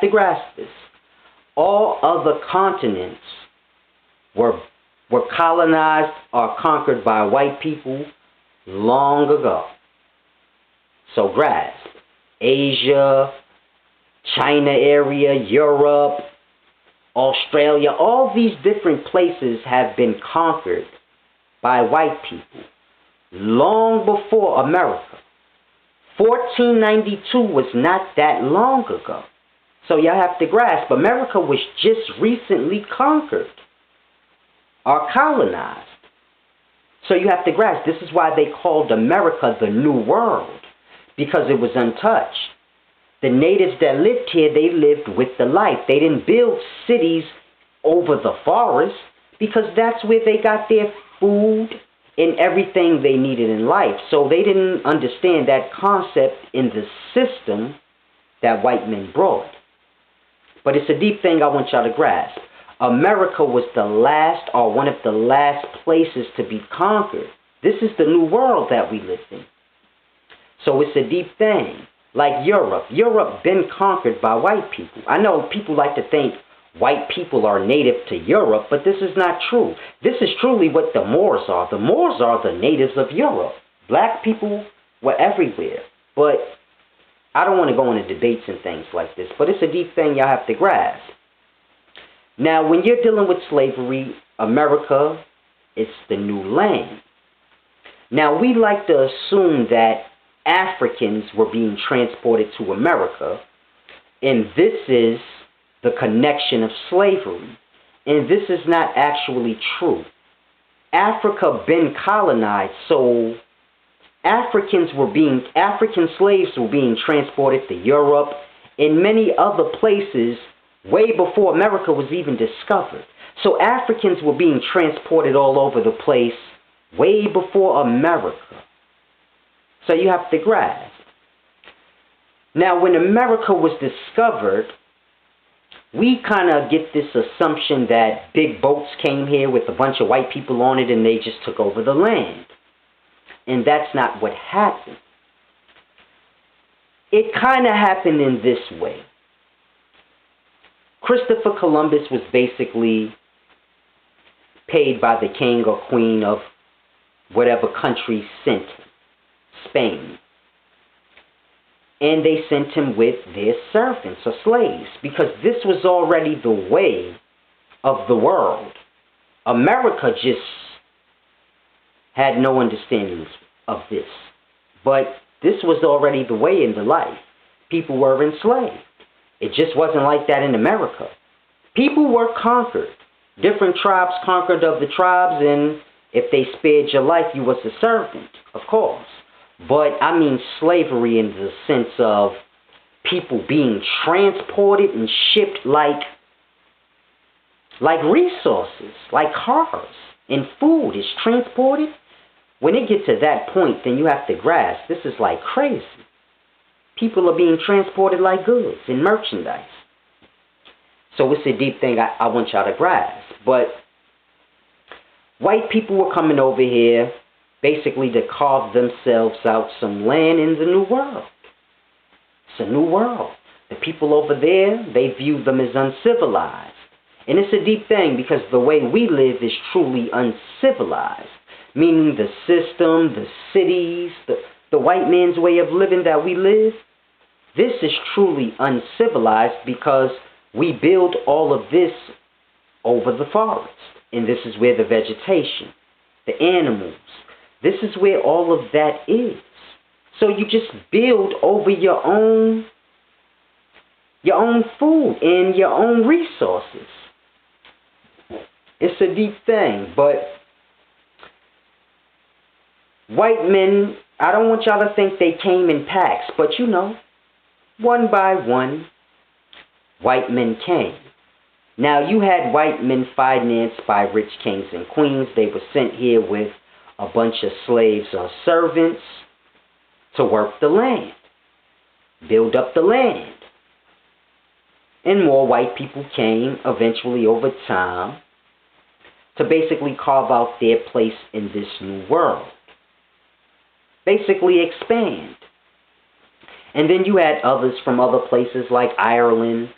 to grasp this. All other continents were colonized or conquered by white people long ago. So grasp. Asia, China area, Europe, Australia, all these different places have been conquered by white people long before America. 1492 was not that long ago. So y'all have to grasp, America was just recently conquered or colonized. So you have to grasp, this is why they called America the New World, because it was untouched. The natives that lived here, they lived with the life. They didn't build cities over the forest because that's where they got their food and everything they needed in life. So they didn't understand that concept in the system that white men brought. But it's a deep thing I want y'all to grasp. America was the last or one of the last places to be conquered. This is the new world that we live in. So it's a deep thing. Like Europe. Europe been conquered by white people. I know people like to think white people are native to Europe, but this is not true. This is truly what the Moors are. The Moors are the natives of Europe. Black people were everywhere. But I don't want to go into debates and things like this, but it's a deep thing y'all have to grasp. Now, when you're dealing with slavery, America is the new land. Now, we like to assume that Africans were being transported to America, and this is the connection of slavery. And this is not actually true. Africa been colonized, so African slaves were being transported to Europe and many other places way before America was even discovered. So Africans were being transported all over the place way before America. So you have to grasp. Now, when America was discovered, we kind of get this assumption that big boats came here with a bunch of white people on it and they just took over the land. And that's not what happened. It kind of happened in this way. Christopher Columbus was basically paid by the king or queen of whatever country sent him. Spain. And they sent him with their servants or slaves, because this was already the way of the world. America just had no understanding of this. But this was already the way in the life. People were enslaved. It just wasn't like that in America. People were conquered. Different tribes conquered of the tribes, and if they spared your life, you was a servant, of course. But I mean slavery in the sense of people being transported and shipped like resources, like cars and food is transported. When it gets to that point, then you have to grasp, this is like crazy. People are being transported like goods and merchandise. So it's a deep thing I want y'all to grasp. But white people were coming over here basically to carve themselves out some land in the new world. It's a new world. The people over there, they view them as uncivilized. And it's a deep thing because the way we live is truly uncivilized. Meaning the system, the cities, the white man's way of living that we live, this is truly uncivilized because we build all of this over the forest. And this is where the vegetation, the animals, this is where all of that is. So you just build over your own food and your own resources. It's a deep thing, but white men, I don't want y'all to think they came in packs, but you know, one by one, white men came. Now, you had white men financed by rich kings and queens. They were sent here with a bunch of slaves or servants to work the land, build up the land. And more white people came eventually over time to basically carve out their place in this new world. Basically expand. And then you had others from other places like Ireland,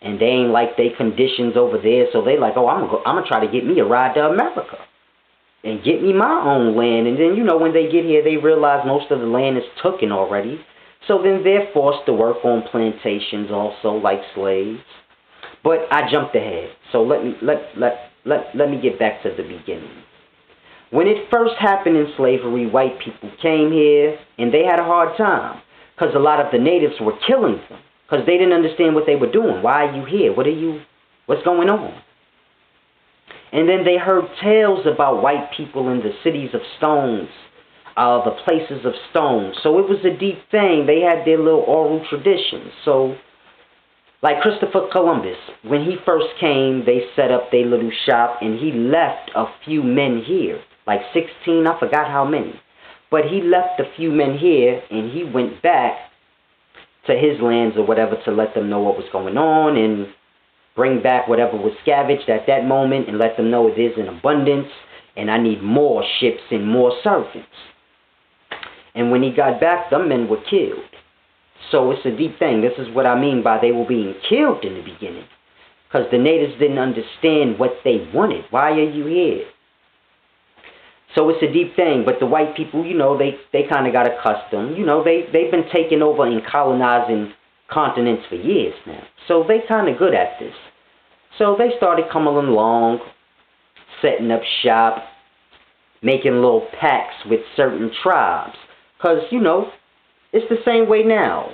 And they ain't like they conditions over there, so they like, oh, I'm gonna try to get me a ride to America and get me my own land. And then, you know, when they get here, they realize most of the land is taken already. So then they're forced to work on plantations also, like slaves. But I jumped ahead, so let me get back to the beginning. When it first happened in slavery, white people came here, and they had a hard time, because a lot of the natives were killing them, because they didn't understand what they were doing. Why are you here? What's going on? And then they heard tales about white people in the cities of stones, the places of stones. So it was a deep thing. They had their little oral traditions. So, like Christopher Columbus, when he first came, they set up their little shop, and he left a few men here, like 16, I forgot how many. But he left a few men here, and he went back to his lands or whatever to let them know what was going on and bring back whatever was scavenged at that moment and let them know it is in abundance and I need more ships and more servants. And when he got back, them men were killed. So it's a deep thing. This is what I mean by they were being killed in the beginning, because the natives didn't understand what they wanted. Why are you here? So it's a deep thing, but the white people, you know, they kind of got accustomed. You know, they've been taking over and colonizing continents for years now. So they kind of good at this. So they started coming along, setting up shop, making little pacts with certain tribes. Because, you know, it's the same way now.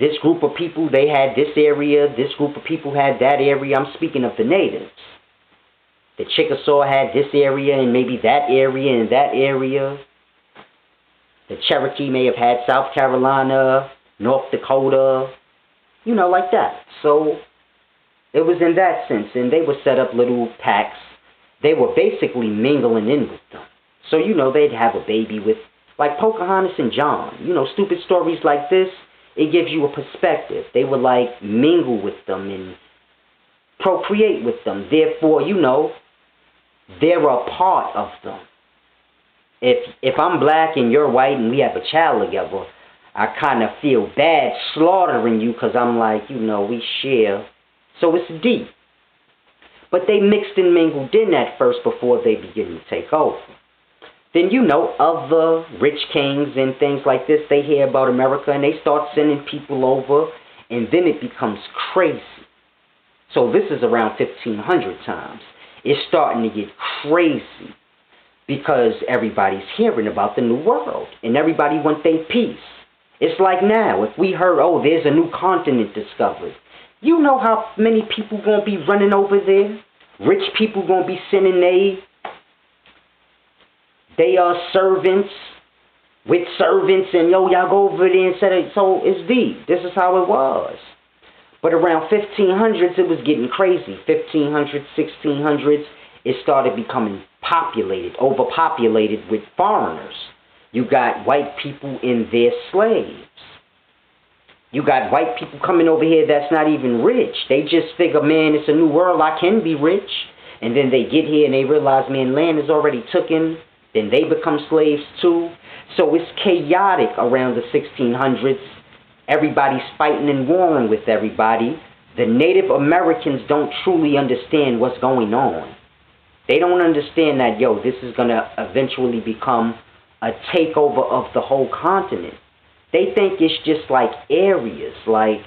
This group of people, they had this area. This group of people had that area. I'm speaking of the natives. The Chickasaw had this area and maybe that area and that area. The Cherokee may have had South Carolina, North Dakota, you know, like that. So it was in that sense. And they would set up little packs. They were basically mingling in with them. So, you know, they'd have a baby with, like Pocahontas and John. You know, stupid stories like this, it gives you a perspective. They would, like, mingle with them and procreate with them. Therefore, you know, they're a part of them. If I'm black and you're white and we have a child together, I kind of feel bad slaughtering you because I'm like, you know, we share. So it's deep. But they mixed and mingled in at first before they begin to take over. Then, you know, other rich kings and things like this, they hear about America and they start sending people over, and then it becomes crazy. So this is around 1500 times. It's starting to get crazy because everybody's hearing about the new world and everybody wants their peace. It's like now, if we heard, oh, there's a new continent discovered, you know how many people going to be running over there? Rich people going to be sending they are servants with servants, and yo, y'all go over there and set it. So it's deep. This is how it was. But around 1500s, it was getting crazy. 1500s, 1600s, it started becoming populated, overpopulated with foreigners. You got white people and their slaves. You got white people coming over here that's not even rich. They just figure, man, it's a new world, I can be rich. And then they get here and they realize, man, land is already taken. Then they become slaves too. So it's chaotic around the 1600s. Everybody's fighting and warring with everybody. The Native Americans don't truly understand what's going on. They don't understand that, yo, this is going to eventually become a takeover of the whole continent. They think it's just like areas, like,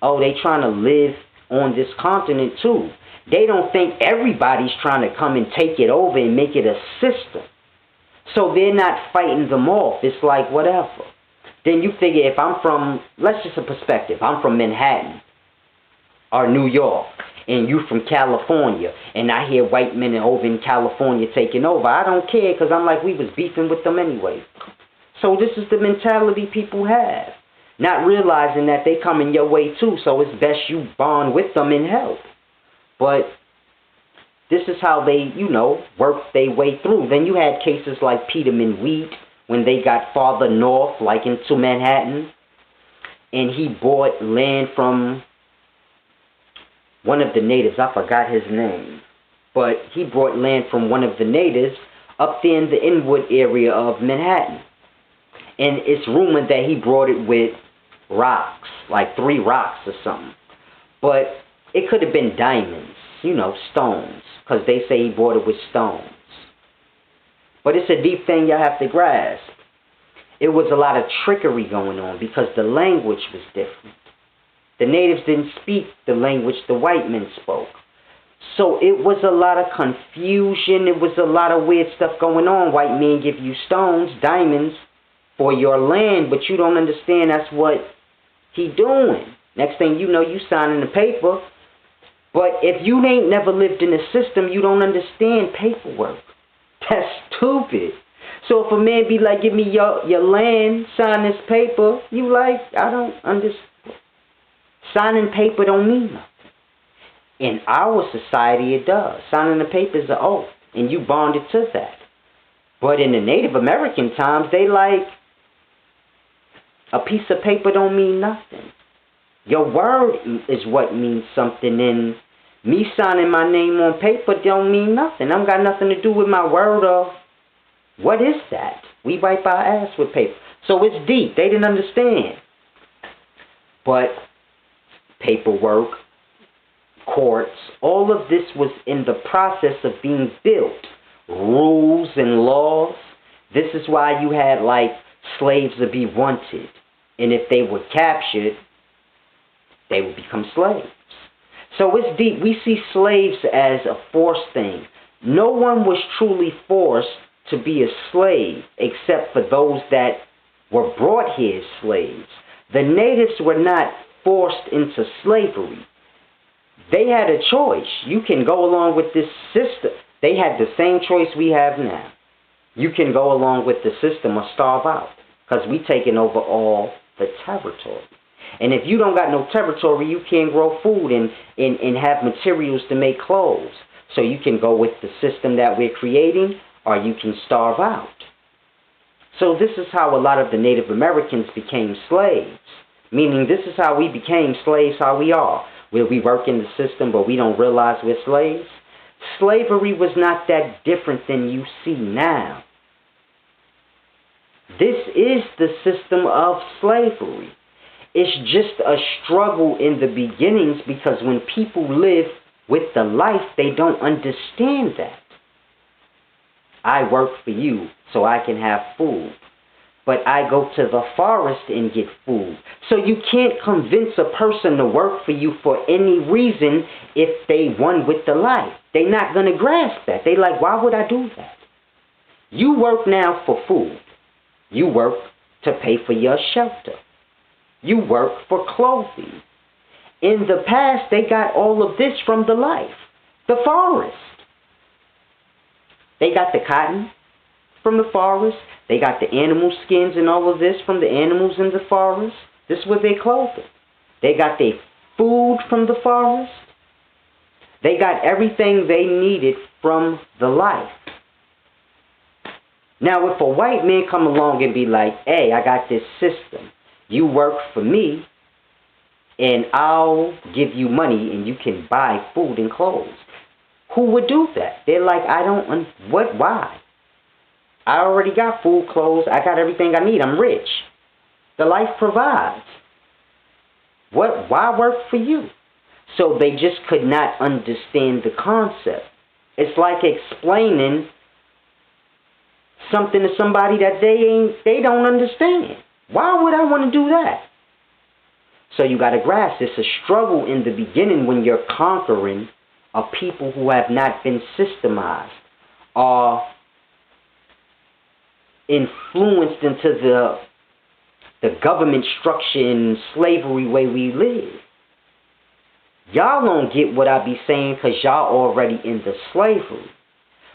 oh, they trying to live on this continent too. They don't think everybody's trying to come and take it over and make it a system. So they're not fighting them off. It's like whatever. Then you figure if I'm from, let's just a perspective, I'm from Manhattan or New York, and you from California, and I hear white men over in California taking over. I don't care because I'm like, we was beefing with them anyway. So this is the mentality people have, not realizing that they coming your way too, so it's best you bond with them and help. But this is how they, you know, worked their way through. Then you had cases like Peterman Wheat, when they got farther north, like into Manhattan, and he bought land from one of the natives. I forgot his name. But he bought land from one of the natives up there in the Inwood area of Manhattan. And it's rumored that he brought it with rocks, like 3 rocks or something. But It could have been diamonds, stones, because they say he bought it with stones. But it's a deep thing y'all have to grasp. It was a lot of trickery going on because the language was different. The natives didn't speak the language the white men spoke. So it was a lot of confusion. It was a lot of weird stuff going on. White men give you stones, diamonds, for your land, but you don't understand that's what he doing. Next thing you know, you signing the paper. But if you ain't never lived in a system, you don't understand paperwork. That's stupid. So if a man be like, give me your land, sign this paper, you like, I don't understand. Signing paper don't mean nothing. In our society, it does. Signing the paper is an oath, and you bonded to that. But in the Native American times, they like, a piece of paper don't mean nothing. Your word is what means something, and me signing my name on paper don't mean nothing. I got nothing to do with my word or what is that? We wipe our ass with paper. So it's deep. They didn't understand. But paperwork, courts, all of this was in the process of being built. Rules and laws. This is why you had like slaves to be wanted. And if they were captured, they would become slaves. So it's deep. We see slaves as a forced thing. No one was truly forced to be a slave except for those that were brought here as slaves. The natives were not forced into slavery. They had a choice. You can go along with this system. They had the same choice we have now. You can go along with the system or starve out because we taking over all the territory. And if you don't got no territory, you can't grow food and have materials to make clothes. So you can go with the system that we're creating, or you can starve out. So this is how a lot of the Native Americans became slaves. Meaning this is how we became slaves, how we are. Where we work in the system, but we don't realize we're slaves. Slavery was not that different than you see now. This is the system of slavery. It's just a struggle in the beginnings because when people live with the life, they don't understand that. I work for you so I can have food. But I go to the forest and get food. So you can't convince a person to work for you for any reason if they won with the life. They're not going to grasp that. They like, why would I do that? You work now for food. You work to pay for your shelter. You work for clothing. In the past, they got all of this from the life. The forest. They got the cotton from the forest. They got the animal skins and all of this from the animals in the forest. This was their clothing. They got their food from the forest. They got everything they needed from the life. Now, if a white man come along and be like, hey, I got this system. You work for me, and I'll give you money, and you can buy food and clothes. Who would do that? They're like, why? I already got food, clothes, I got everything I need, I'm rich. The life provides. Why work for you? So they just could not understand the concept. It's like explaining something to somebody that they don't understand. Why would I want to do that? So you got to grasp, it's a struggle in the beginning when you're conquering a people who have not been systemized or influenced into the government structure and slavery way we live. Y'all don't get what I be saying because y'all already in the slavery.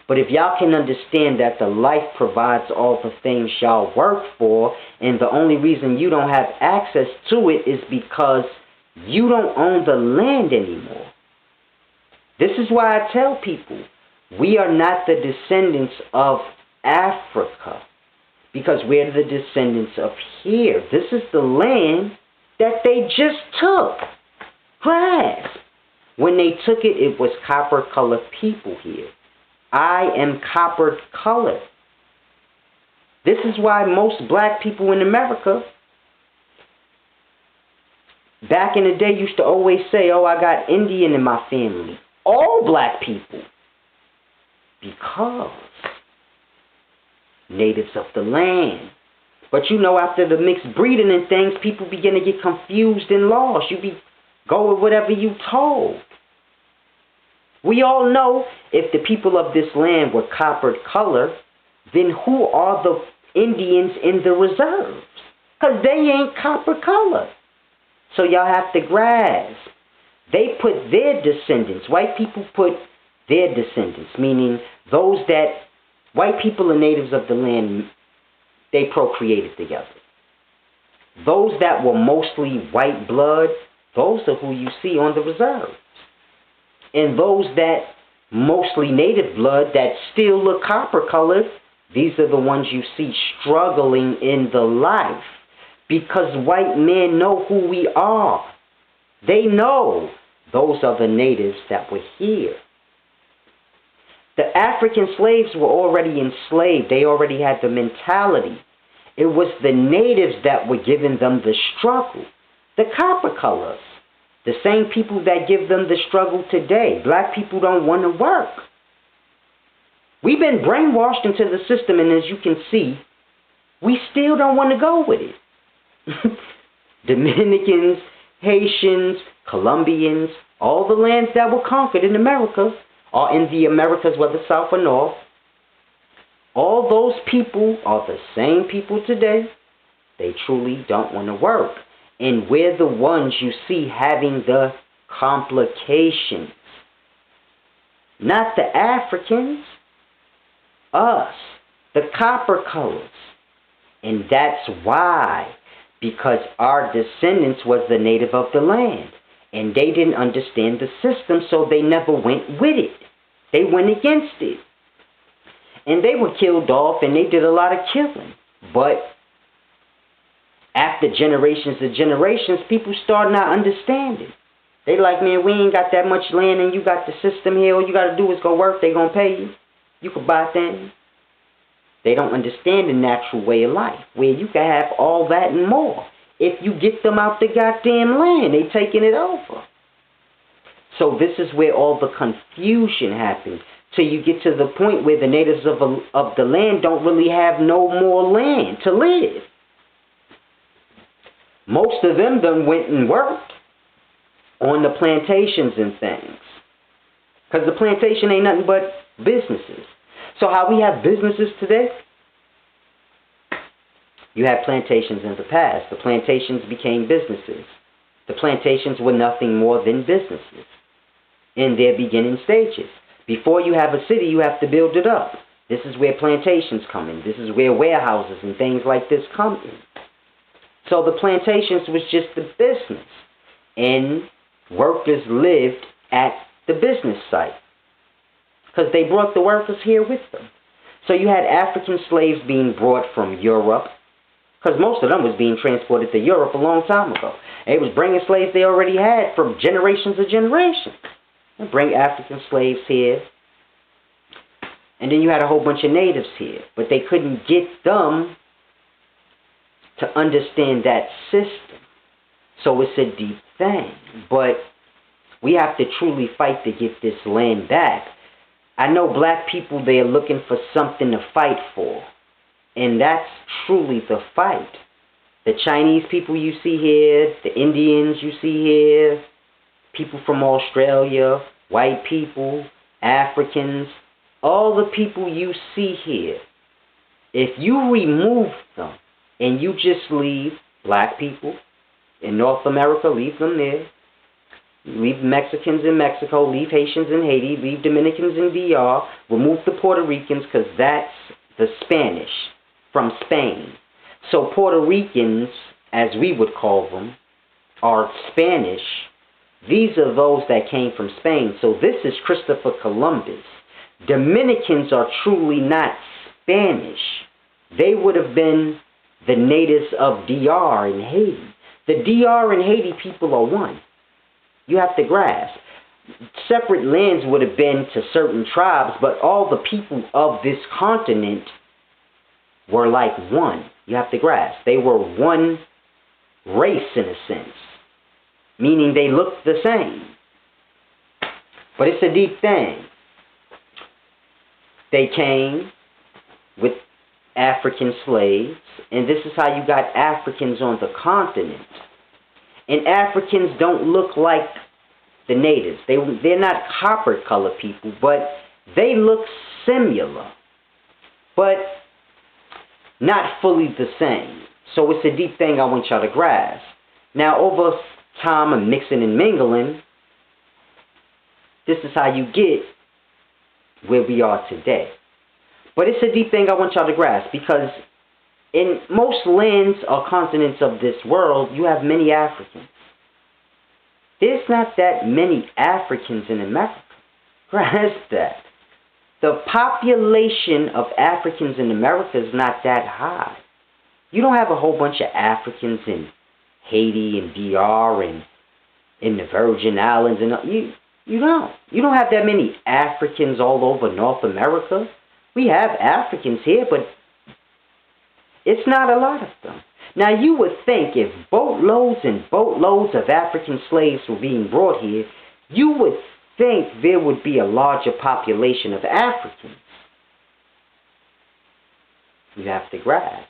But if y'all can understand that the life provides all the things y'all work for, and the only reason you don't have access to it is because you don't own the land anymore. This is why I tell people, we are not the descendants of Africa, because we're the descendants of here. This is the land that they just took. Grasp. When they took it, it was copper-colored people here. I am copper-colored. This is why most black people in America, back in the day used to always say, oh, I got Indian in my family. All black people. Because natives of the land. But you know, after the mixed breeding and things, people begin to get confused and lost. You go with whatever you told. We all know if the people of this land were coppered color, then who are the Indians in the reserves? Because they ain't copper color. So y'all have to grasp. They put their descendants, white people put their descendants, meaning those that, white people and natives of the land, they procreated together. Those that were mostly white blood, those are who you see on the reserves. And those that mostly native blood that still look copper colored, these are the ones you see struggling in the life. Because white men know who we are. They know those are the natives that were here. The African slaves were already enslaved. They already had the mentality. It was the natives that were giving them the struggle. The copper colors. The same people that give them the struggle today. Black people don't want to work. We've been brainwashed into the system, and as you can see, we still don't want to go with it. Dominicans, Haitians, Colombians, all the lands that were conquered in America, or in the Americas, whether south or north, all those people are the same people today. They truly don't want to work. And we're the ones you see having the complications. Not the Africans. Us. The copper colors. And that's why. Because our descendants was the native of the land. And they didn't understand the system, so they never went with it. They went against it. And they were killed off, and they did a lot of killing. But after generations and generations, people start not understanding. They like, man, we ain't got that much land, and you got the system here. All you got to do is go work. They going to pay you. You can buy things. They don't understand the natural way of life, where you can have all that and more. If you get them out the goddamn land, they taking it over. So this is where all the confusion happens. Till you get to the point where the natives of the land don't really have no more land to live. Most of them done went and worked on the plantations and things. Because the plantation ain't nothing but businesses. So how we have businesses today? You had plantations in the past. The plantations became businesses. The plantations were nothing more than businesses in their beginning stages. Before you have a city, you have to build it up. This is where plantations come in. This is where warehouses and things like this come in. So the plantations was just the business. And workers lived at the business site. Because they brought the workers here with them. So you had African slaves being brought from Europe. Because most of them was being transported to Europe a long time ago. They was bringing slaves they already had from generations and generations. And bring African slaves here. And then you had a whole bunch of natives here. But they couldn't get them to understand that system. So it's a deep thing. But we have to truly fight to get this land back. I know black people, they are looking for something to fight for. And that's truly the fight. The Chinese people you see here, the Indians you see here, people from Australia, white people, Africans, all the people you see here, if you remove them and you just leave black people in North America, leave them there, leave Mexicans in Mexico, leave Haitians in Haiti, leave Dominicans in DR, remove the Puerto Ricans because that's the Spanish from Spain. So Puerto Ricans, as we would call them, are Spanish. These are those that came from Spain. So this is Christopher Columbus. Dominicans are truly not Spanish. They would have been the natives of DR and Haiti. The DR and Haiti people are one. You have to grasp. Separate lands would have been to certain tribes, but all the people of this continent were like one. You have to grasp. They were one race in a sense. meaning they look the same. But it's a deep thing. They came with African slaves, and this is how you got Africans on the continent. And Africans don't look like the natives. They're not copper-colored people, but they look similar, but not fully the same. So it's a deep thing I want y'all to grasp. Now, over time of mixing and mingling, this is how you get where we are today. But it's a deep thing I want y'all to grasp, because in most lands or continents of this world, you have many Africans. There's not that many Africans in America. Grasp that. The population of Africans in America is not that high. You don't have a whole bunch of Africans in Haiti and DR and in the Virgin Islands, and you don't have that many Africans all over North America. We have Africans here, but it's not a lot of them. Now, you would think if boatloads and boatloads of African slaves were being brought here, you would think there would be a larger population of Africans. You have to grasp.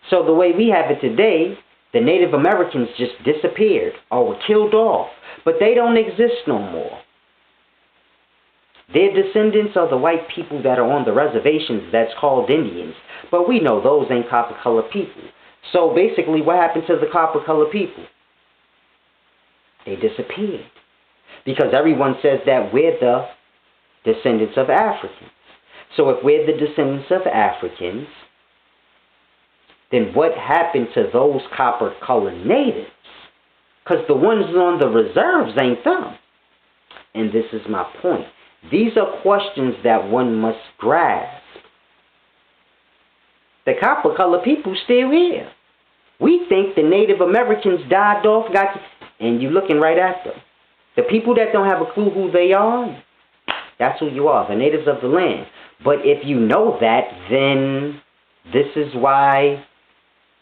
So the way we have it today, the Native Americans just disappeared or were killed off, but they don't exist no more. Their descendants are the white people that are on the reservations that's called Indians, but we know those ain't copper-colored people. So basically, what happened to the copper-colored people? They disappeared. Because everyone says that we're the descendants of Africans. So if we're the descendants of Africans, then what happened to those copper-colored natives? Because the ones on the reserves ain't them. And this is my point. These are questions that one must grasp. The copper-colored people still here. We think the Native Americans died off, and you're looking right at them. The people that don't have a clue who they are, that's who you are, the natives of the land. But if you know that, then this is why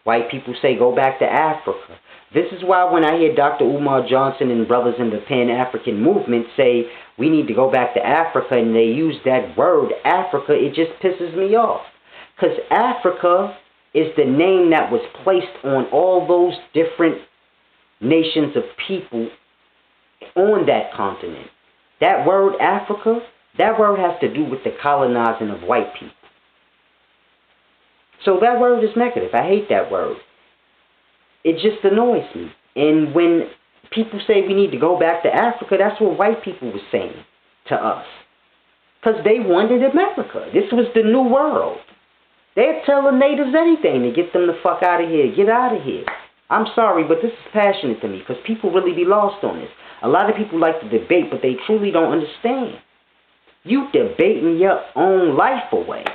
white people say go back to Africa. This is why when I hear Dr. Umar Johnson and brothers in the Pan-African movement say we need to go back to Africa, and they use that word Africa, it just pisses me off. Because Africa is the name that was placed on all those different nations of people on that continent. That word Africa, that word has to do with the colonizing of white people. So that word is negative. I hate that word. It just annoys me. And when people say we need to go back to Africa, that's what white people were saying to us. Because they wanted America. This was the new world. They'd tell the natives anything to get them the fuck out of here. Get out of here. I'm sorry, but this is passionate to me because people really be lost on this. A lot of people like to debate, but they truly don't understand. You debating your own life away.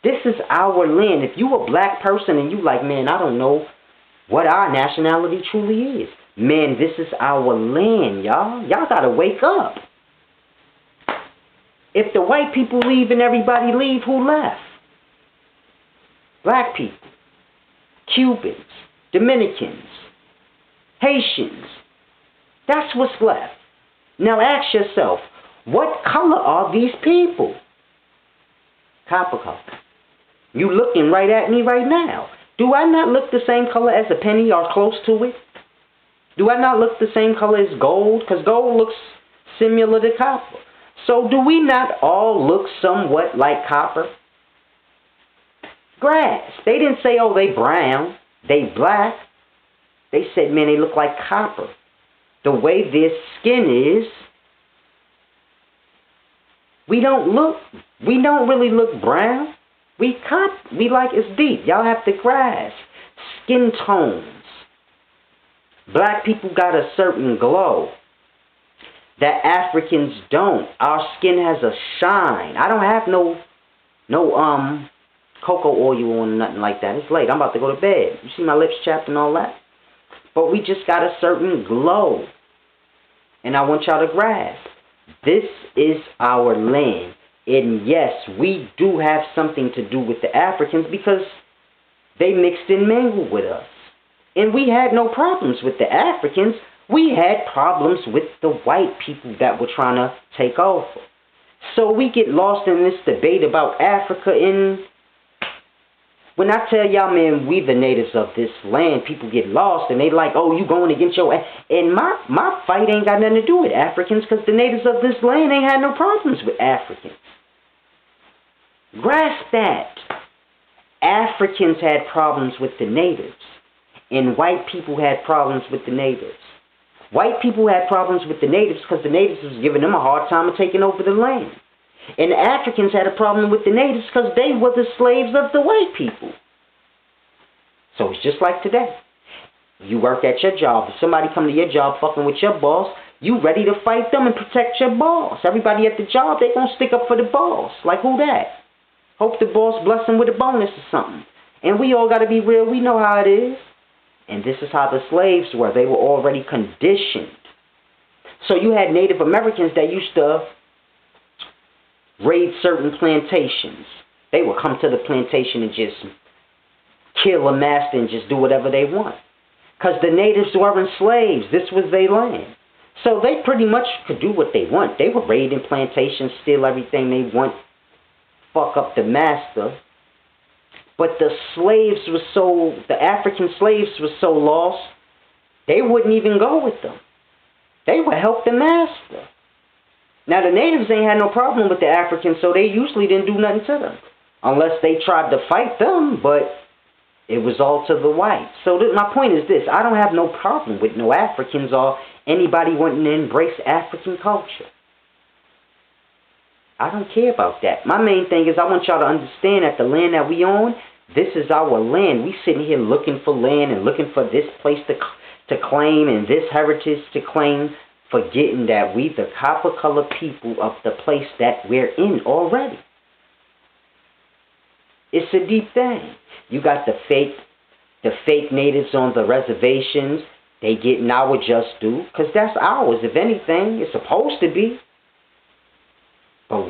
This is our land. If you a black person and you like, man, I don't know what our nationality truly is. Man, this is our land, y'all. Y'all gotta wake up. If the white people leave and everybody leave, who left? Black people, Cubans, Dominicans, Haitians. That's what's left. Now ask yourself, what color are these people? Copper color. You looking right at me right now. Do I not look the same color as a penny or close to it? Do I not look the same color as gold? Because gold looks similar to copper. So do we not all look somewhat like copper? Grass. They didn't say, oh, they brown, they black. They said, man, they look like copper. The way their skin is, we don't really look brown. We like it's deep. Y'all have to grasp. Skin tones. Black people got a certain glow that Africans don't. Our skin has a shine. I don't have no cocoa oil on, nothing like that. It's late. I'm about to go to bed. You see my lips chapped and all that? But we just got a certain glow. And I want y'all to grasp. This is our land. And yes, we do have something to do with the Africans because they mixed and mingled with us. And we had no problems with the Africans. We had problems with the white people that were trying to take over. So we get lost in this debate about Africa. And when I tell y'all, man, we the natives of this land, people get lost and they like, oh, you going against your... And my fight ain't got nothing to do with Africans, because the natives of this land ain't had no problems with Africans. Grasp that. Africans had problems with the natives, and white people had problems with the natives. White people had problems with the natives because the natives was giving them a hard time of taking over the land. And the Africans had a problem with the natives because they were the slaves of the white people. So it's just like today. You work at your job. If somebody come to your job fucking with your boss, you ready to fight them and protect your boss. Everybody at the job, they gonna stick up for the boss. Like, who that? Hope the boss bless them with a bonus or something. And we all got to be real. We know how it is. And this is how the slaves were. They were already conditioned. So you had Native Americans that used to raid certain plantations. They would come to the plantation and just kill a master and just do whatever they want. Because the natives weren't slaves. This was their land. So they pretty much could do what they want. They would raid in plantations, steal everything they want, fuck up the master. But the African slaves were so lost, they wouldn't even go with them. They would help the master. Now the natives ain't had no problem with the Africans, so they usually didn't do nothing to them. Unless they tried to fight them, but it was all to the whites. So my point is this: I don't have no problem with no Africans or anybody wanting to embrace African culture. I don't care about that. My main thing is I want y'all to understand that the land that we own, this is our land. We sitting here looking for land and looking for this place to claim and this heritage to claim, forgetting that we the copper-colored people of the place that we're in already. It's a deep thing. You got the fake natives on the reservations. They getting our just due, because that's ours. If anything, it's supposed to be. But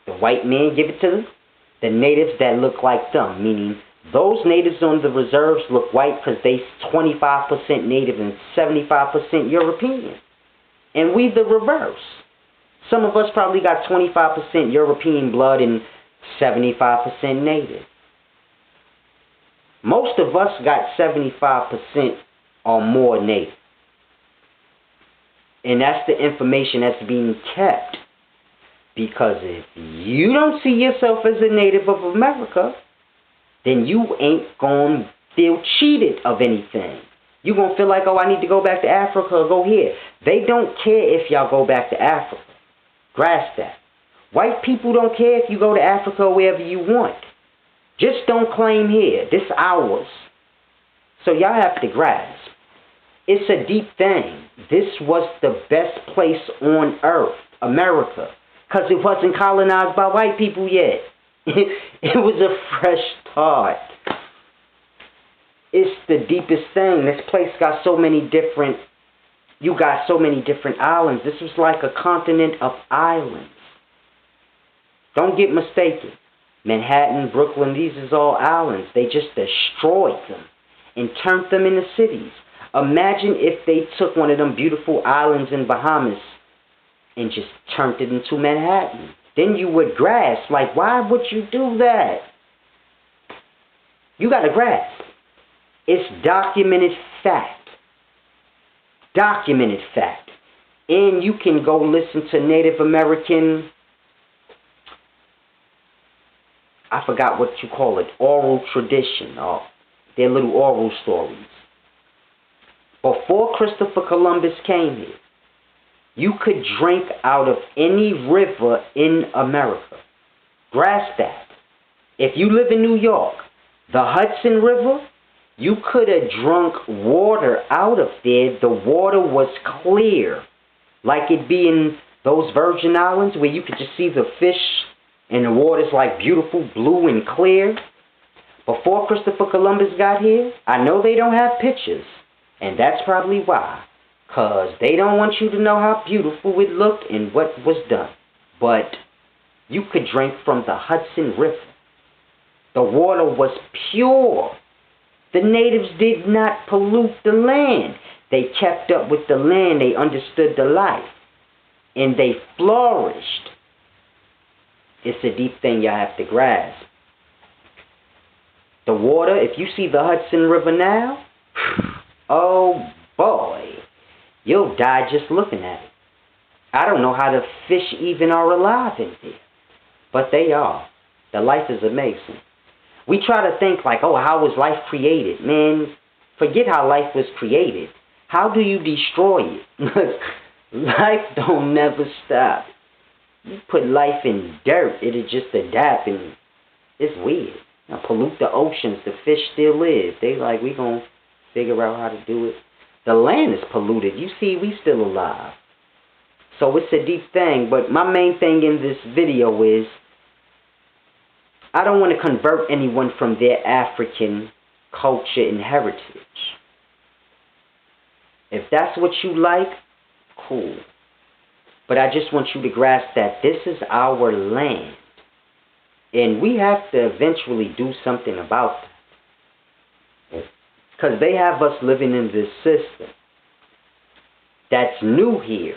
the white man give it to the natives that look like them, meaning those natives on the reserves look white because they 25% native and 75% European. And we the reverse. Some of us probably got 25% European blood and 75% native. Most of us got 75% or more native. And that's the information that's being kept. Because if you don't see yourself as a native of America, then you ain't going to feel cheated of anything. You're going to feel like, oh, I need to go back to Africa or go here. They don't care if y'all go back to Africa. Grasp that. White people don't care if you go to Africa or wherever you want. Just don't claim here. This ours. So y'all have to grasp. It's a deep thing. This was the best place on earth, America. Because it wasn't colonized by white people yet. It was a fresh start. It's the deepest thing. This place got so many different... You got so many different islands. This was like a continent of islands. Don't get mistaken. Manhattan, Brooklyn, these is all islands. They just destroyed them and turned them into cities. Imagine if they took one of them beautiful islands in Bahamas and just turned it into Manhattan. Then you would grasp, like, why would you do that? You got to grasp. It's documented fact. Documented fact. And you can go listen to Native American, I forgot what you call it, oral tradition, or their little oral stories. Before Christopher Columbus came here, you could drink out of any river in America. Grasp that. If you live in New York, the Hudson River, you could have drunk water out of there. The water was clear, like it be in those Virgin Islands where you could just see the fish and the water's like beautiful blue and clear. Before Christopher Columbus got here, I know they don't have pictures, and that's probably why. Because they don't want you to know how beautiful it looked and what was done. But you could drink from the Hudson River. The water was pure. The natives did not pollute the land. They kept up with the land. They understood the life. And they flourished. It's a deep thing y'all have to grasp. The water, if you see the Hudson River now, oh boy, you'll die just looking at it. I don't know how the fish even are alive in there, but they are. The life is amazing. We try to think like, oh, how was life created? Man, forget how life was created. How do you destroy it? Life don't never stop. You put life in dirt, it'll just adapt, and it's weird. Now pollute the oceans, the fish still live. They like, we gonna figure out how to do it. The land is polluted. You see, we still alive. So it's a deep thing, but my main thing in this video is, I don't want to convert anyone from their African culture and heritage. If that's what you like, cool. But I just want you to grasp that this is our land. And we have to eventually do something about that. Because they have us living in this system that's new here.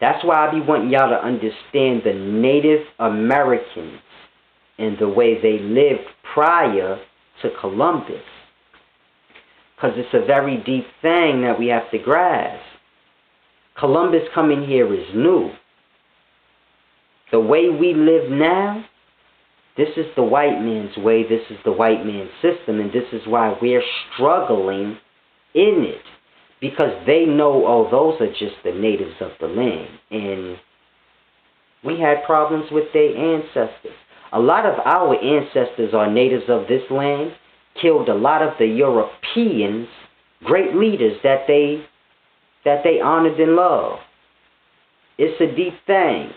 That's why I be wanting y'all to understand the Native Americans and the way they lived prior to Columbus. Because it's a very deep thing that we have to grasp. Columbus coming here is new. The way we live now, this is the white man's way, this is the white man's system, and this is why we're struggling in it. Because they know, oh, those are just the natives of the land. And we had problems with their ancestors. A lot of our ancestors are natives of this land, killed a lot of the Europeans, great leaders that they honored and loved. It's a deep thing.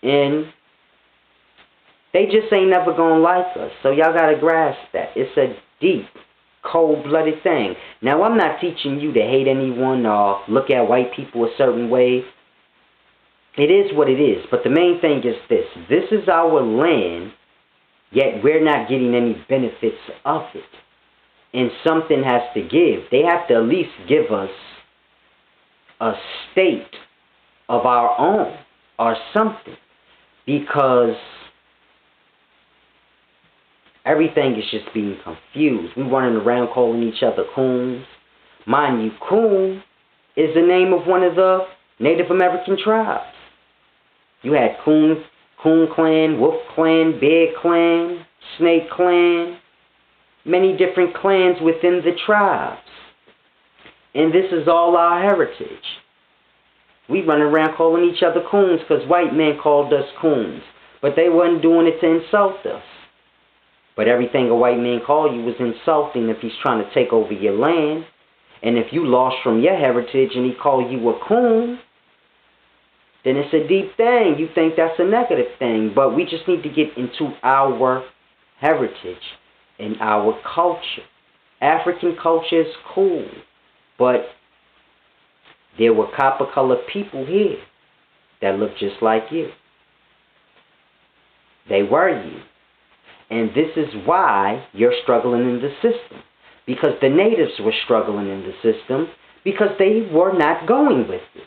And they just ain't never gonna like us. So y'all gotta grasp that. It's a deep, cold-blooded thing. Now, I'm not teaching you to hate anyone or look at white people a certain way. It is what it is. But the main thing is this. This is our land, yet we're not getting any benefits of it. And something has to give. They have to at least give us a state of our own or something. Because everything is just being confused. We running around calling each other coons. Mind you, coon is the name of one of the Native American tribes. You had Coon Clan, Wolf Clan, Bear Clan, Snake Clan, many different clans within the tribes. And this is all our heritage. We run around calling each other coons because white men called us coons. But they wasn't doing it to insult us. But everything a white man called you was insulting if he's trying to take over your land. And if you lost from your heritage and he called you a coon, then it's a deep thing. You think that's a negative thing. But we just need to get into our heritage and our culture. African culture is cool. But there were copper-colored people here that looked just like you. They were you. And this is why you're struggling in the system. Because the natives were struggling in the system because they were not going with it.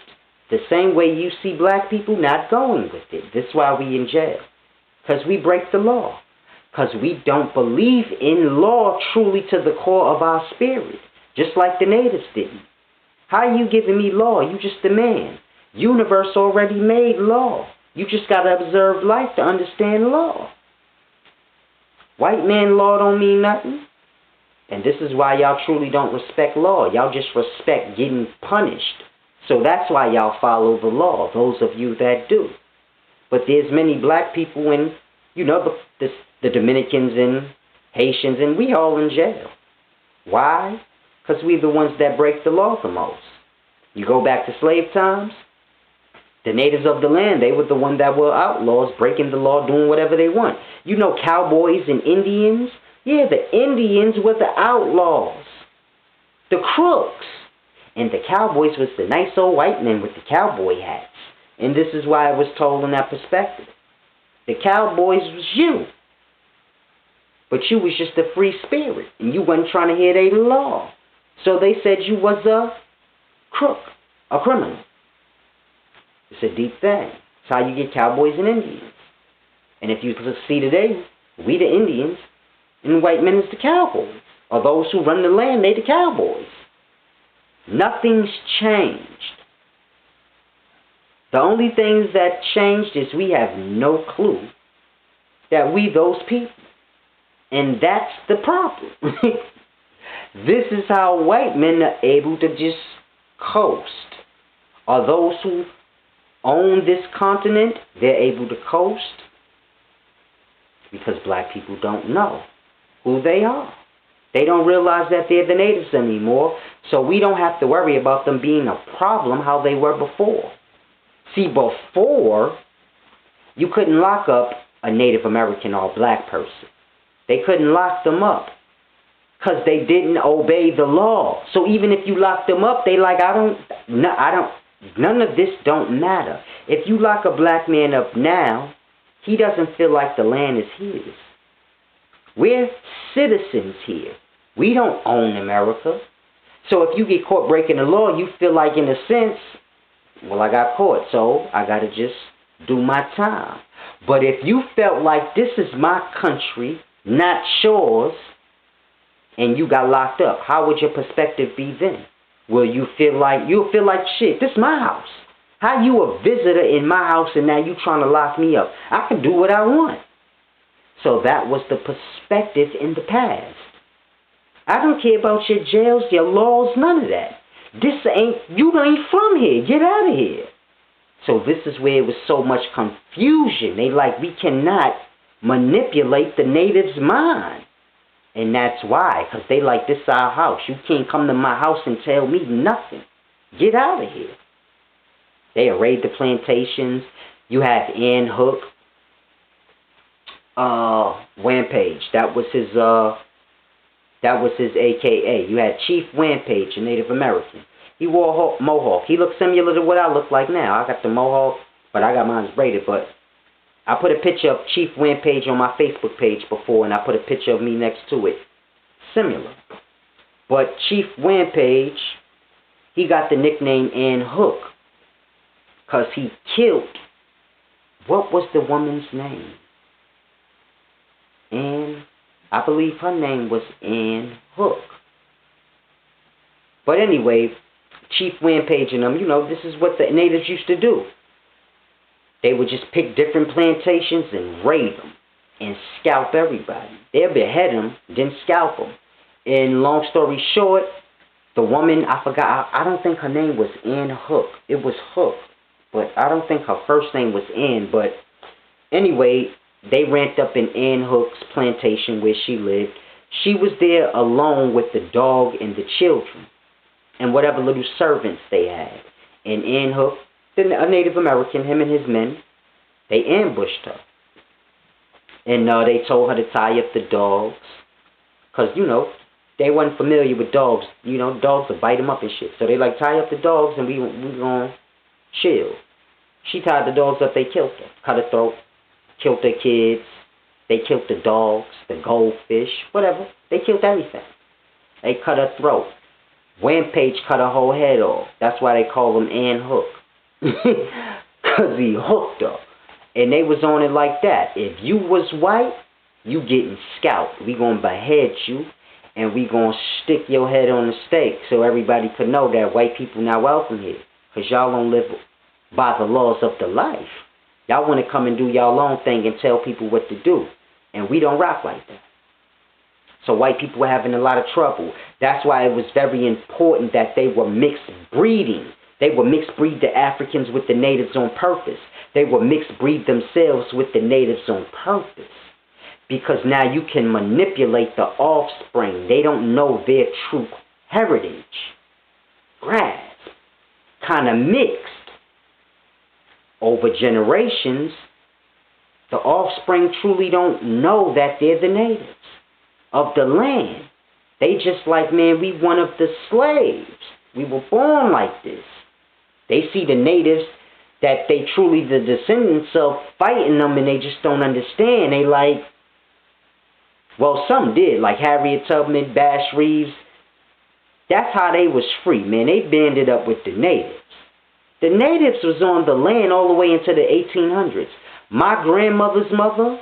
The same way you see black people not going with it. This is why we in jail. Because we break the law. Because we don't believe in law truly to the core of our spirit. Just like the natives didn't. How are you giving me law? You just a man. Universe already made law. You just got to observe life to understand law. White man law don't mean nothing. And this is why y'all truly don't respect law. Y'all just respect getting punished. So that's why y'all follow the law, those of you that do. But there's many black people and, you know, the Dominicans and Haitians, and we all in jail. Why? Because we're the ones that break the law the most. You go back to slave times, the natives of the land, they were the ones that were outlaws, breaking the law, doing whatever they want. You know cowboys and Indians? Yeah, the Indians were the outlaws, the crooks. And the cowboys was the nice old white men with the cowboy hats. And this is why I was told in that perspective. The cowboys was you. But you was just a free spirit, and you wasn't trying to hear their law. So they said you was a crook, a criminal. It's a deep thing. It's how you get cowboys and Indians. And if you see today, we the Indians, and white men is the cowboys. Or those who run the land, they the cowboys. Nothing's changed. The only things that changed is we have no clue that we those people. And that's the problem. This is how white men are able to just coast. Or those who own this continent, they're able to coast because black people don't know who they are. They don't realize that they're the natives anymore, so we don't have to worry about them being a problem how they were before. See, before, you couldn't lock up a Native American or a black person. They couldn't lock them up because they didn't obey the law. So even if you lock them up, they like, none of this don't matter. If you lock a black man up now, he doesn't feel like the land is his. We're citizens here. We don't own America. So if you get caught breaking the law, you feel like, in a sense, well, I got caught, so I got to just do my time. But if you felt like this is my country, not yours, and you got locked up, how would your perspective be then? Will you feel like, you'll feel like, shit, this is my house. How you a visitor in my house and now you trying to lock me up? I can do what I want. So that was the perspective in the past. I don't care about your jails, your laws, none of that. You ain't from here. Get out of here. So this is where it was so much confusion. They like, we cannot manipulate the natives' mind. And that's why. Because they like, this is our house. You can't come to my house and tell me nothing. Get out of here. They raid the plantations. You have Ann Hook. Wampage. That was his AKA. You had Chief Wampage, a Native American. He wore a mohawk. He looked similar to what I look like now. I got the mohawk, but I got mine braided. But I put a picture of Chief Wampage on my Facebook page before, and I put a picture of me next to it. Similar. But Chief Wampage, he got the nickname Ann Hook because he killed, what was the woman's name? I believe her name was Ann Hook. But anyway, Chief Wampage and them, this is what the natives used to do. They would just pick different plantations and raid them and scalp everybody. They'll behead them, then scalp them. And long story short, the woman, I forgot, I don't think her name was Ann Hook. It was Hook. But I don't think her first name was Ann. But anyway, they ramped up in Ann Hook's plantation where she lived. She was there alone with the dog and the children and whatever little servants they had. And Ann Hook, a Native American, him and his men, they ambushed her. And they told her to tie up the dogs. Because, they wasn't familiar with dogs. Dogs would bite them up and shit. So they like, tie up the dogs and we gonna chill. She tied the dogs up, they killed her. Cut her throat. Killed their kids. They killed the dogs, the goldfish, whatever. They killed everything. They cut her throat. Wampage cut her whole head off. That's why they call him Ann Hook. Because he hooked her. And they was on it like that. If you was white, you getting scalped. We gonna behead you. And we gonna stick your head on the stake so everybody could know that white people not welcome here. Because y'all don't live by the laws of the life. Y'all want to come and do y'all own thing and tell people what to do. And we don't rock like that. So white people were having a lot of trouble. That's why it was very important that they were mixed breeding. They were mixed breed the Africans with the natives on purpose. They were mixed breed themselves with the natives on purpose. Because now you can manipulate the offspring. They don't know their true heritage. Grasp. Kind of mixed. Over generations, the offspring truly don't know that they're the natives of the land. They just like, man, we one of the slaves. We were born like this. They see the natives that they truly the descendants of fighting them and they just don't understand. They like, Well, some did, like Harriet Tubman, Bass Reeves. That's how they was free, man. They banded up with the natives. The natives was on the land all the way into the 1800s. My grandmother's mother,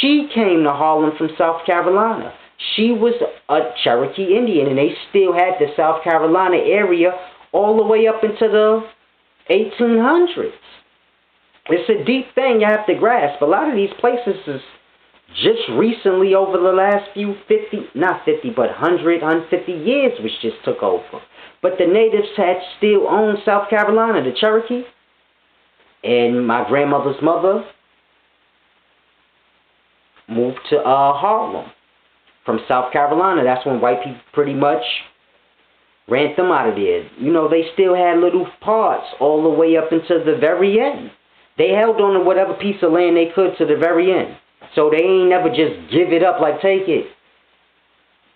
she came to Harlem from South Carolina. She was a Cherokee Indian, and they still had the South Carolina area all the way up into the 1800s. It's a deep thing you have to grasp. A lot of these places is just recently, over the last few 150 years, which just took over. But the natives had still owned South Carolina, the Cherokee. And my grandmother's mother moved to Harlem from South Carolina. That's when white people pretty much ran them out of there. You know, they still had little parts all the way up until the very end. They held on to whatever piece of land they could to the very end. So they ain't never just give it up like take it.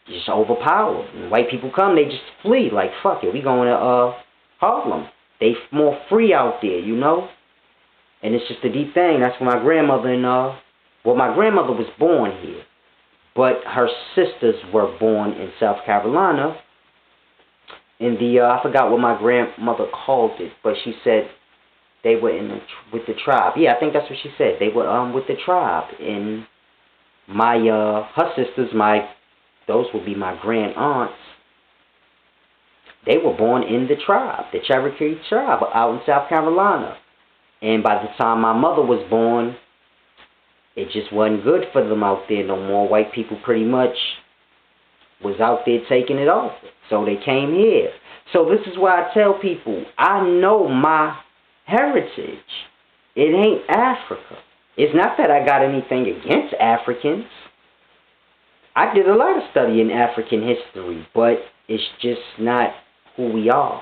Just overpowered. When white people come, they just flee. Like, fuck it, we going to Harlem. They more free out there, you know? And it's just a deep thing. That's when my grandmother and, well, my grandmother was born here. But her sisters were born in South Carolina. In the, I forgot what my grandmother called it, but she said they were with the tribe. Yeah, I think that's what she said. They were with the tribe. And my her sisters, those would be my grand aunts. They were born in the tribe, the Cherokee tribe, out in South Carolina. And by the time my mother was born, it just wasn't good for them out there no more. White people pretty much was out there taking it over. So they came here. So this is why I tell people, I know my heritage. It ain't Africa. It's not that I got anything against Africans. I did a lot of study in African history, but it's just not who we are.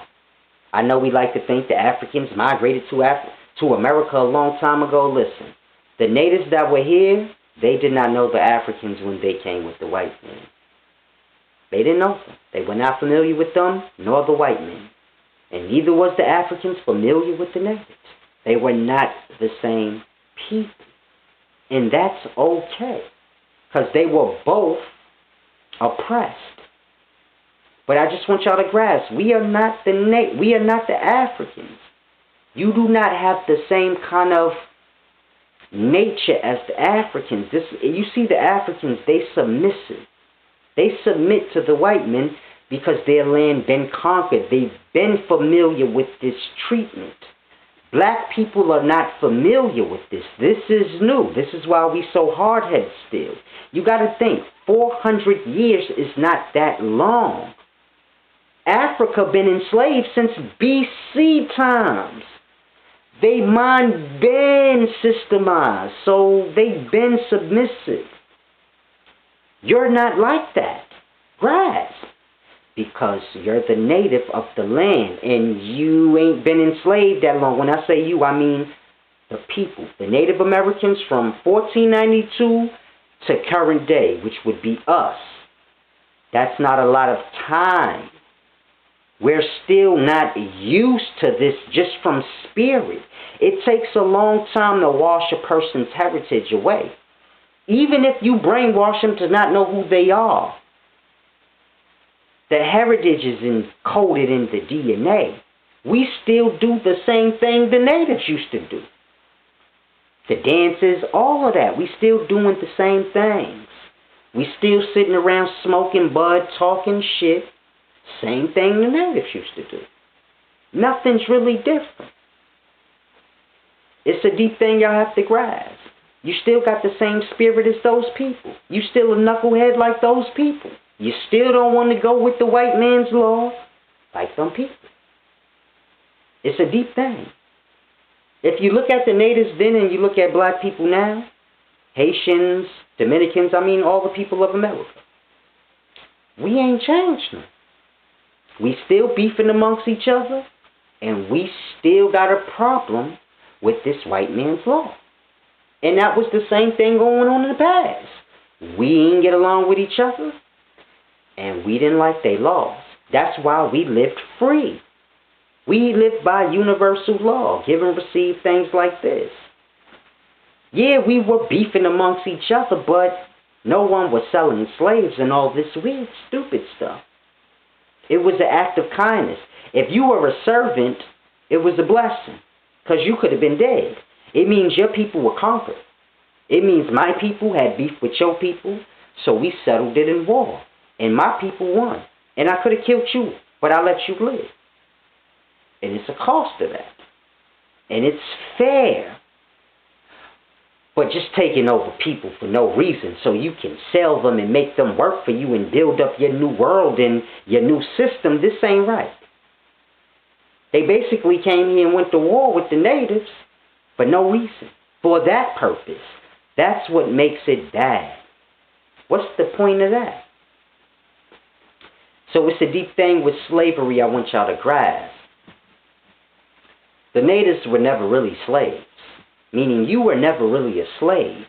I know we like to think the Africans migrated to America a long time ago. Listen, the natives that were here, they did not know the Africans when they came with the white men. They didn't know them. They were not familiar with them, nor the white men. And neither was the Africans familiar with the natives. They were not the same people. And that's okay, because they were both oppressed. But I just want y'all to grasp, we are not the Africans. You do not have the same kind of nature as the Africans. You see, the Africans, they submissive. They submit to the white men because their land been conquered. They've been familiar with this treatment. Black people are not familiar with this. This is new. This is why we so hard-headed still. You got to think, 400 years is not that long. Africa been enslaved since BC times. They mind been systemized, so they been submissive. You're not like that. Grasp. Because you're the native of the land, and you ain't been enslaved that long. When I say you, I mean the people. The Native Americans from 1492 to current day, which would be us. That's not a lot of time. We're still not used to this just from spirit. It takes a long time to wash a person's heritage away. Even if you brainwash them to not know who they are. The heritage is encoded in the DNA. We still do the same thing the natives used to do. The dances, all of that. We still doing the same things. We still sitting around smoking bud, talking shit. Same thing the natives used to do. Nothing's really different. It's a deep thing y'all have to grasp. You still got the same spirit as those people. You still a knucklehead like those people. You still don't want to go with the white man's law like some people. It's a deep thing. If you look at the natives then and you look at black people now, Haitians, Dominicans, I mean all the people of America, we ain't changed them. We still beefing amongst each other, and we still got a problem with this white man's law. And that was the same thing going on in the past. We didn't get along with each other, and we didn't like their laws. That's why we lived free. We lived by universal law, give and receive, things like this. Yeah, we were beefing amongst each other, but No one was selling slaves and all this weird, stupid stuff. It was an act of kindness. If you were a servant, it was a blessing, because you could have been dead. It means your people were conquered. It means my people had beef with your people, so we settled it in war. And my people won. And I could have killed you, but I let you live. And it's a cost to that. And it's fair. But just taking over people for no reason so you can sell them and make them work for you and build up your new world and your new system, this ain't right. They basically came here and went to war with the natives for no reason. For that purpose. That's what makes it bad. What's the point of that? So it's a deep thing with slavery I want y'all to grasp. The natives were never really slaves. Meaning you were never really a slave.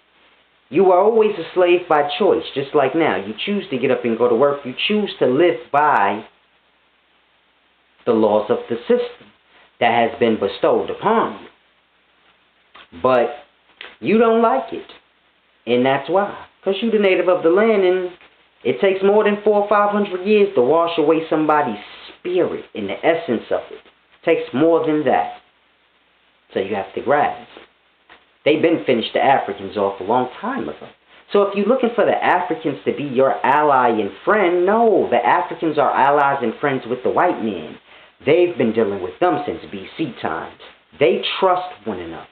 You were always a slave by choice, just like now. You choose to get up and go to work. You choose to live by the laws of the system that has been bestowed upon you. But you don't like it. And that's why. Because you're the native of the land, and it takes more than 400 or 500 years to wash away somebody's spirit and the essence of it. It takes more than that. So you have to grasp. They've been finished the Africans off a long time ago. So if you're looking for the Africans to be your ally and friend, no, the Africans are allies and friends with the white men. They've been dealing with them since BC times. They trust one another.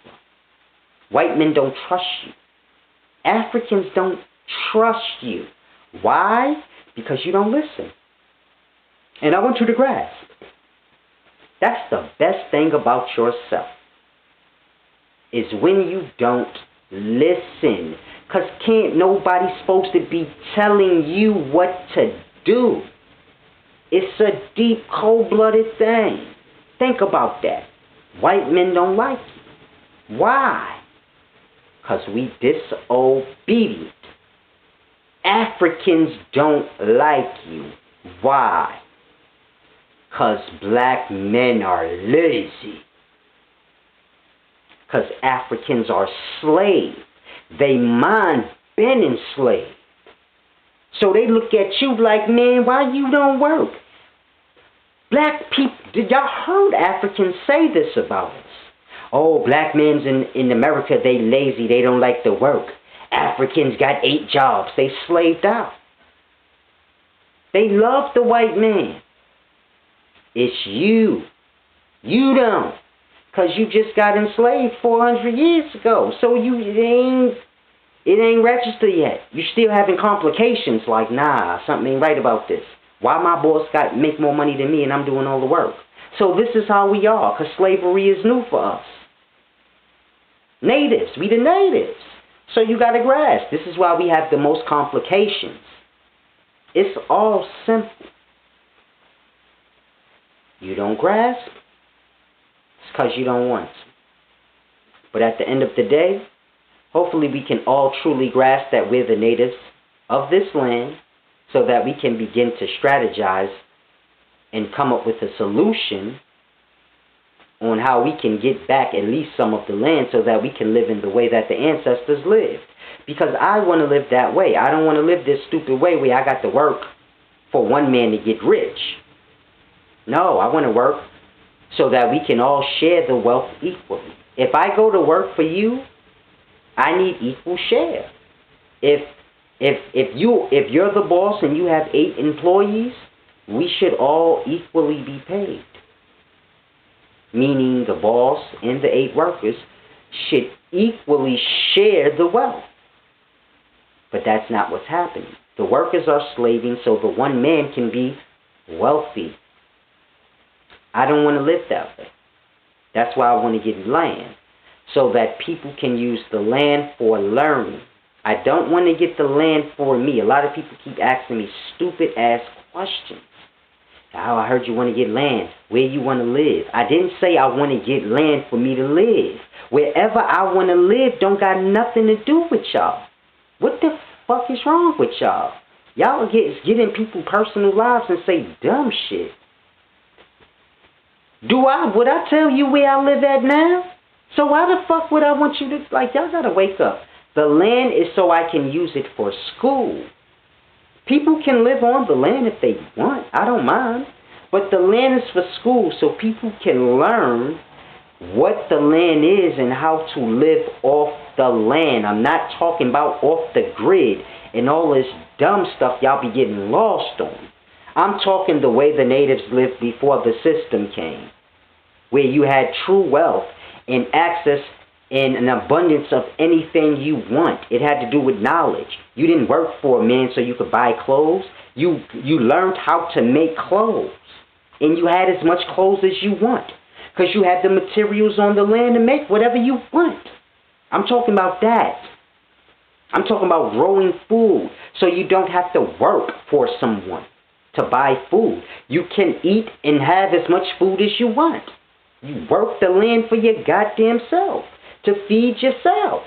White men don't trust you. Africans don't trust you. Why? Because you don't listen. And I want you to grasp. That's the best thing about yourself. Is when you don't listen. Because can't nobody supposed to be telling you what to do. It's a deep, cold-blooded thing. Think about that. White men don't like you. Why? Because we disobedient. Africans don't like you. Why? Because black men are lazy. Because Africans are slaves. They mind been enslaved. So they look at you like, man, why you don't work? Black people, did y'all heard Africans say this about us? Oh, black men's in America, they lazy, they don't like to work. Africans got 8 jobs, they slaved out. They love the white man. It's you. You don't. Because you just got enslaved 400 years ago. So it ain't registered yet. You're still having complications like, nah, something ain't right about this. Why my boss make more money than me and I'm doing all the work? So this is how we are, because slavery is new for us. Natives, we the natives. So you got to grasp. This is why we have the most complications. It's all simple. You don't grasp? Because you don't want to. But at the end of the day, hopefully we can all truly grasp that we're the natives of this land so that we can begin to strategize and come up with a solution on how we can get back at least some of the land so that we can live in the way that the ancestors lived. Because I want to live that way. I don't want to live this stupid way where I got to work for one man to get rich. No, I want to work so that we can all share the wealth equally. If I go to work for you, I need equal share. If you're the boss and you have 8 employees, we should all equally be paid. Meaning the boss and the 8 workers should equally share the wealth. But that's not what's happening. The workers are slaving so the one man can be wealthy. I don't want to live that way. That's why I want to get land, so that people can use the land for learning. I don't want to get the land for me. A lot of people keep asking me stupid-ass questions. Oh, I heard you want to get land. Where you want to live? I didn't say I want to get land for me to live. Wherever I want to live don't got nothing to do with y'all. What the fuck is wrong with y'all? Y'all get in people's personal lives and say dumb shit. Would I tell you where I live at now? So why the fuck would I want you to, y'all gotta wake up. The land is so I can use it for school. People can live on the land if they want. I don't mind. But the land is for school so people can learn what the land is and how to live off the land. I'm not talking about off the grid and all this dumb stuff y'all be getting lost on. I'm talking the way the natives lived before the system came, where you had true wealth and access and an abundance of anything you want. It had to do with knowledge. You didn't work for a man so you could buy clothes. You learned how to make clothes. And you had as much clothes as you want. Because you had the materials on the land to make whatever you want. I'm talking about that. I'm talking about growing food so you don't have to work for someone to buy food. You can eat and have as much food as you want. You work the land for your goddamn self, to feed yourself.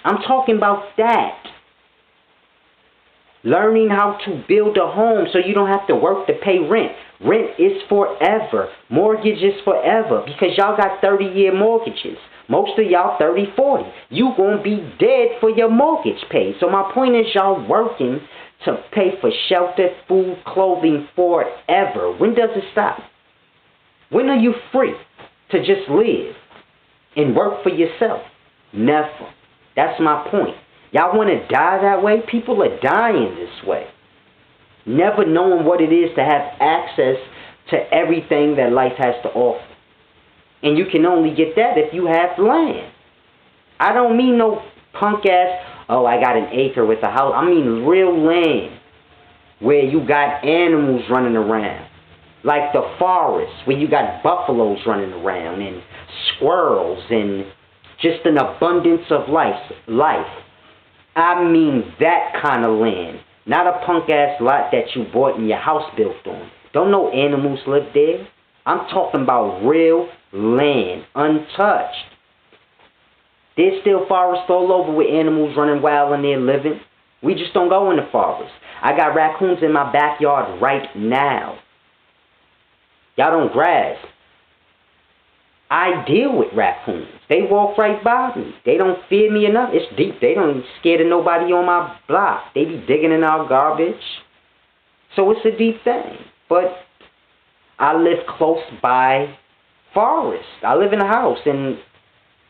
I'm talking about that. Learning how to build a home so you don't have to work to pay rent. Rent is forever. Mortgage is forever because y'all got 30-year mortgages. Most of y'all 30, 40. You gonna be dead for your mortgage paid. So my point is y'all working to pay for shelter, food, clothing forever. When does it stop? When are you free to just live and work for yourself? Never. That's my point. Y'all want to die that way? People are dying this way. Never knowing what it is to have access to everything that life has to offer. And you can only get that if you have land. I don't mean no punk ass, oh, I got an acre with a house. I mean real land where you got animals running around. Like the forest where you got buffaloes running around and squirrels and just an abundance of life. I mean that kind of land. Not a punk-ass lot that you bought and your house built on. Don't no animals live there. I'm talking about real land, untouched. There's still forests all over with animals running wild and they're living. We just don't go in the forest. I got raccoons in my backyard right now. Y'all don't grasp. I deal with raccoons. They walk right by me. They don't fear me enough. It's deep. They don't scared of nobody on my block. They be digging in our garbage. So it's a deep thing. But I live close by forest. I live in a house. And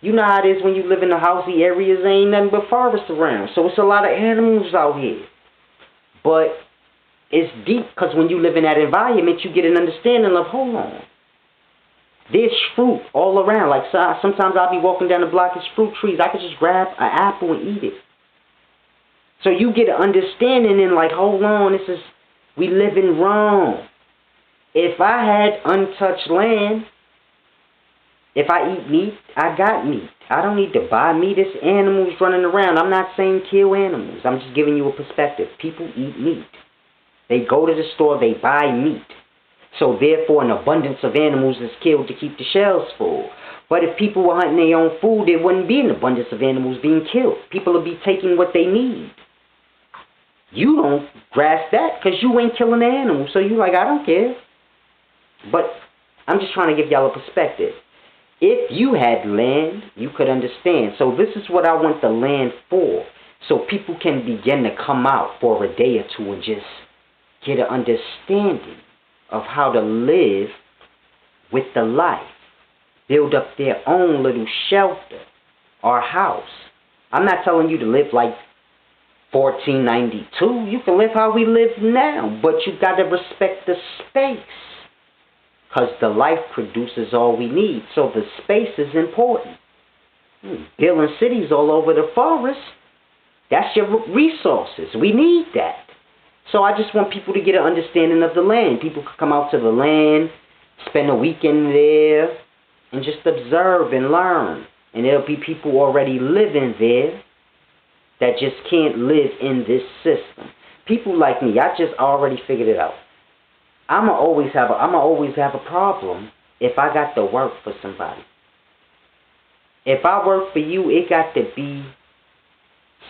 you know how it is when you live in the housey areas. There ain't nothing but forest around. So it's a lot of animals out here. But it's deep because when you live in that environment, you get an understanding of, hold on. There's fruit all around. Like sometimes I'll be walking down the block, there's fruit trees. I could just grab an apple and eat it. So you get an understanding and like, hold on, we living wrong. If I had untouched land, if I eat meat, I got meat. I don't need to buy meat. There's animals running around. I'm not saying kill animals. I'm just giving you a perspective. People eat meat. They go to the store, they buy meat. So therefore an abundance of animals is killed to keep the shelves full. But if people were hunting their own food, there wouldn't be an abundance of animals being killed. People would be taking what they need. You don't grasp that because you ain't killing the animals. So you like, I don't care. But I'm just trying to give y'all a perspective. If you had land, you could understand. So this is what I want the land for. So people can begin to come out for a day or two and just get an understanding of how to live with the life. Build up their own little shelter or house. I'm not telling you to live like 1492. You can live how we live now, but you got to respect the space. Because the life produces all we need, so the space is important. Building cities all over the forest, that's your resources. We need that. So I just want people to get an understanding of the land. People can come out to the land, spend a weekend there, and just observe and learn. And there'll be people already living there that just can't live in this system. People like me, I just already figured it out. I'ma always have a problem if I got to work for somebody. If I work for you, it got to be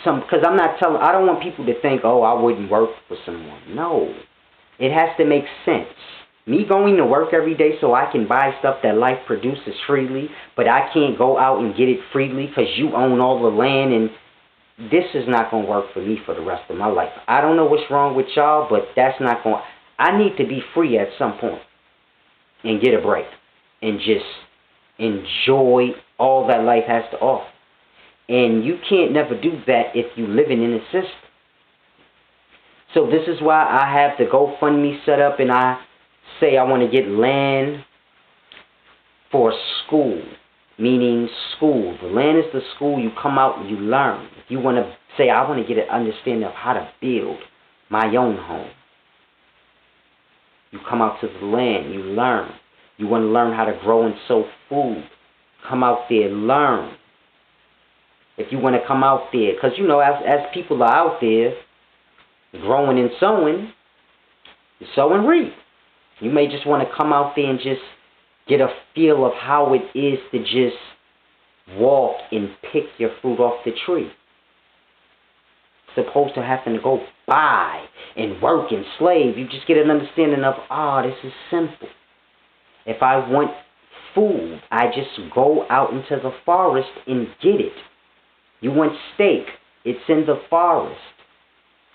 because I don't want people to think, oh, I wouldn't work for someone. No. It has to make sense. Me going to work every day so I can buy stuff that life produces freely, but I can't go out and get it freely because you own all the land and this is not going to work for me for the rest of my life. I don't know what's wrong with y'all, but that's not going to... I need to be free at some point and get a break and just enjoy all that life has to offer. And you can't never do that if you're living in a system. So this is why I have the GoFundMe set up, and I say I want to get land for school, meaning school. The land is the school. You come out and you learn. If you want to say, I want to get an understanding of how to build my own home, you come out to the land, you learn. You want to learn how to grow and sow food, come out there, learn. If you want to come out there, because you know, as people are out there growing and sowing, you sow and reap. You may just want to come out there and just get a feel of how it is to just walk and pick your fruit off the tree. Supposed to having to go buy and work and slave. You just get an understanding of, this is simple. If I want food, I just go out into the forest and get it. You want steak, it's in the forest.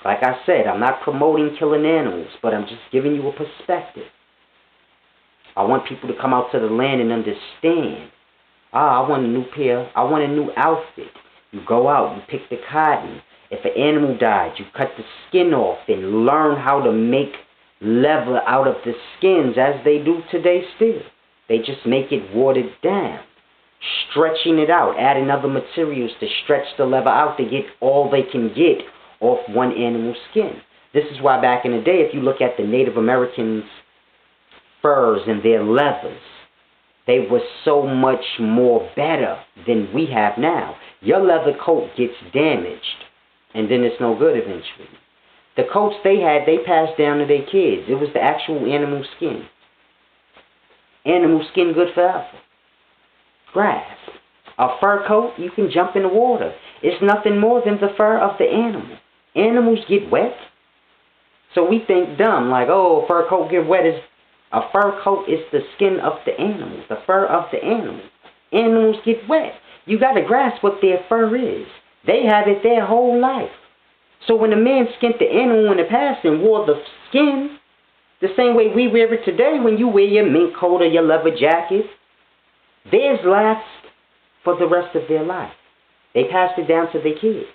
Like I said, I'm not promoting killing animals, but I'm just giving you a perspective. I want people to come out to the land and understand. I want a new pair, I want a new outfit. You go out, you pick the cotton. If an animal died, you cut the skin off and learn how to make leather out of the skins as they do today still. They just make it watered down, stretching it out, adding other materials to stretch the leather out to get all they can get off one animal's skin. This is why back in the day, if you look at the Native Americans' furs and their leathers, they were so much more better than we have now. Your leather coat gets damaged, and then it's no good eventually. The coats they had, they passed down to their kids. It was the actual animal skin. Animal skin good forever. Grass. A fur coat, you can jump in the water. It's nothing more than the fur of the animal. Animals get wet. So we think dumb, like, a fur coat get wet. A fur coat is the skin of the animal, the fur of the animal. Animals get wet. You got to grasp what their fur is. They have it their whole life. So when a man skinned the animal in the past and wore the skin, the same way we wear it today when you wear your mink coat or your leather jacket, theirs lasts for the rest of their life. They passed it down to their kids.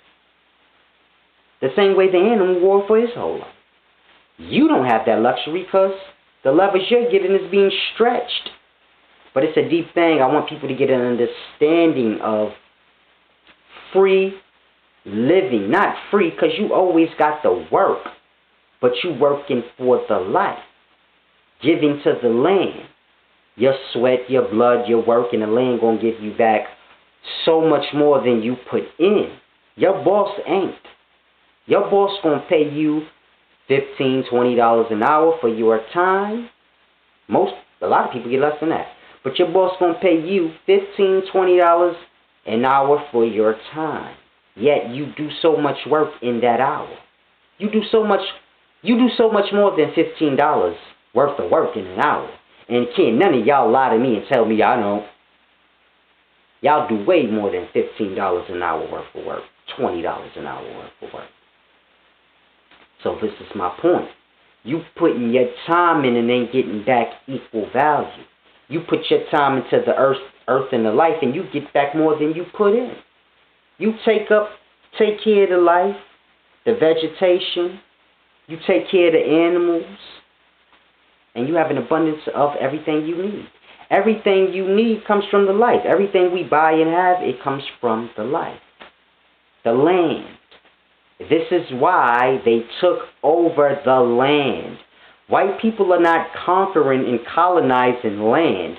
The same way the animal wore for his whole life. You don't have that luxury because the leather you're getting is being stretched. But it's a deep thing. I want people to get an understanding of free living. Not free because you always got the work, but you working for the life. Giving to the land. Your sweat, your blood, your work, and the land going to give you back so much more than you put in. Your boss ain't. Your boss going to pay you $15, $20 an hour for your time. A lot of people get less than that. But your boss going to pay you $15, $20 an hour for your time. Yet you do so much work in that hour. You do so much more than $15 worth of work in an hour. And can't none of y'all lie to me and tell me y'all don't. Y'all do way more than $15 an hour worth of work. $20 an hour worth of work. So this is my point. You putting your time in and ain't getting back equal value. You put your time into the earth and the life, and you get back more than you put in. You take care of the life, the vegetation. You take care of the animals. And you have an abundance of everything you need. Everything you need comes from the life. Everything we buy and have, it comes from the life. The land. This is why they took over the land. White people are not conquering and colonizing land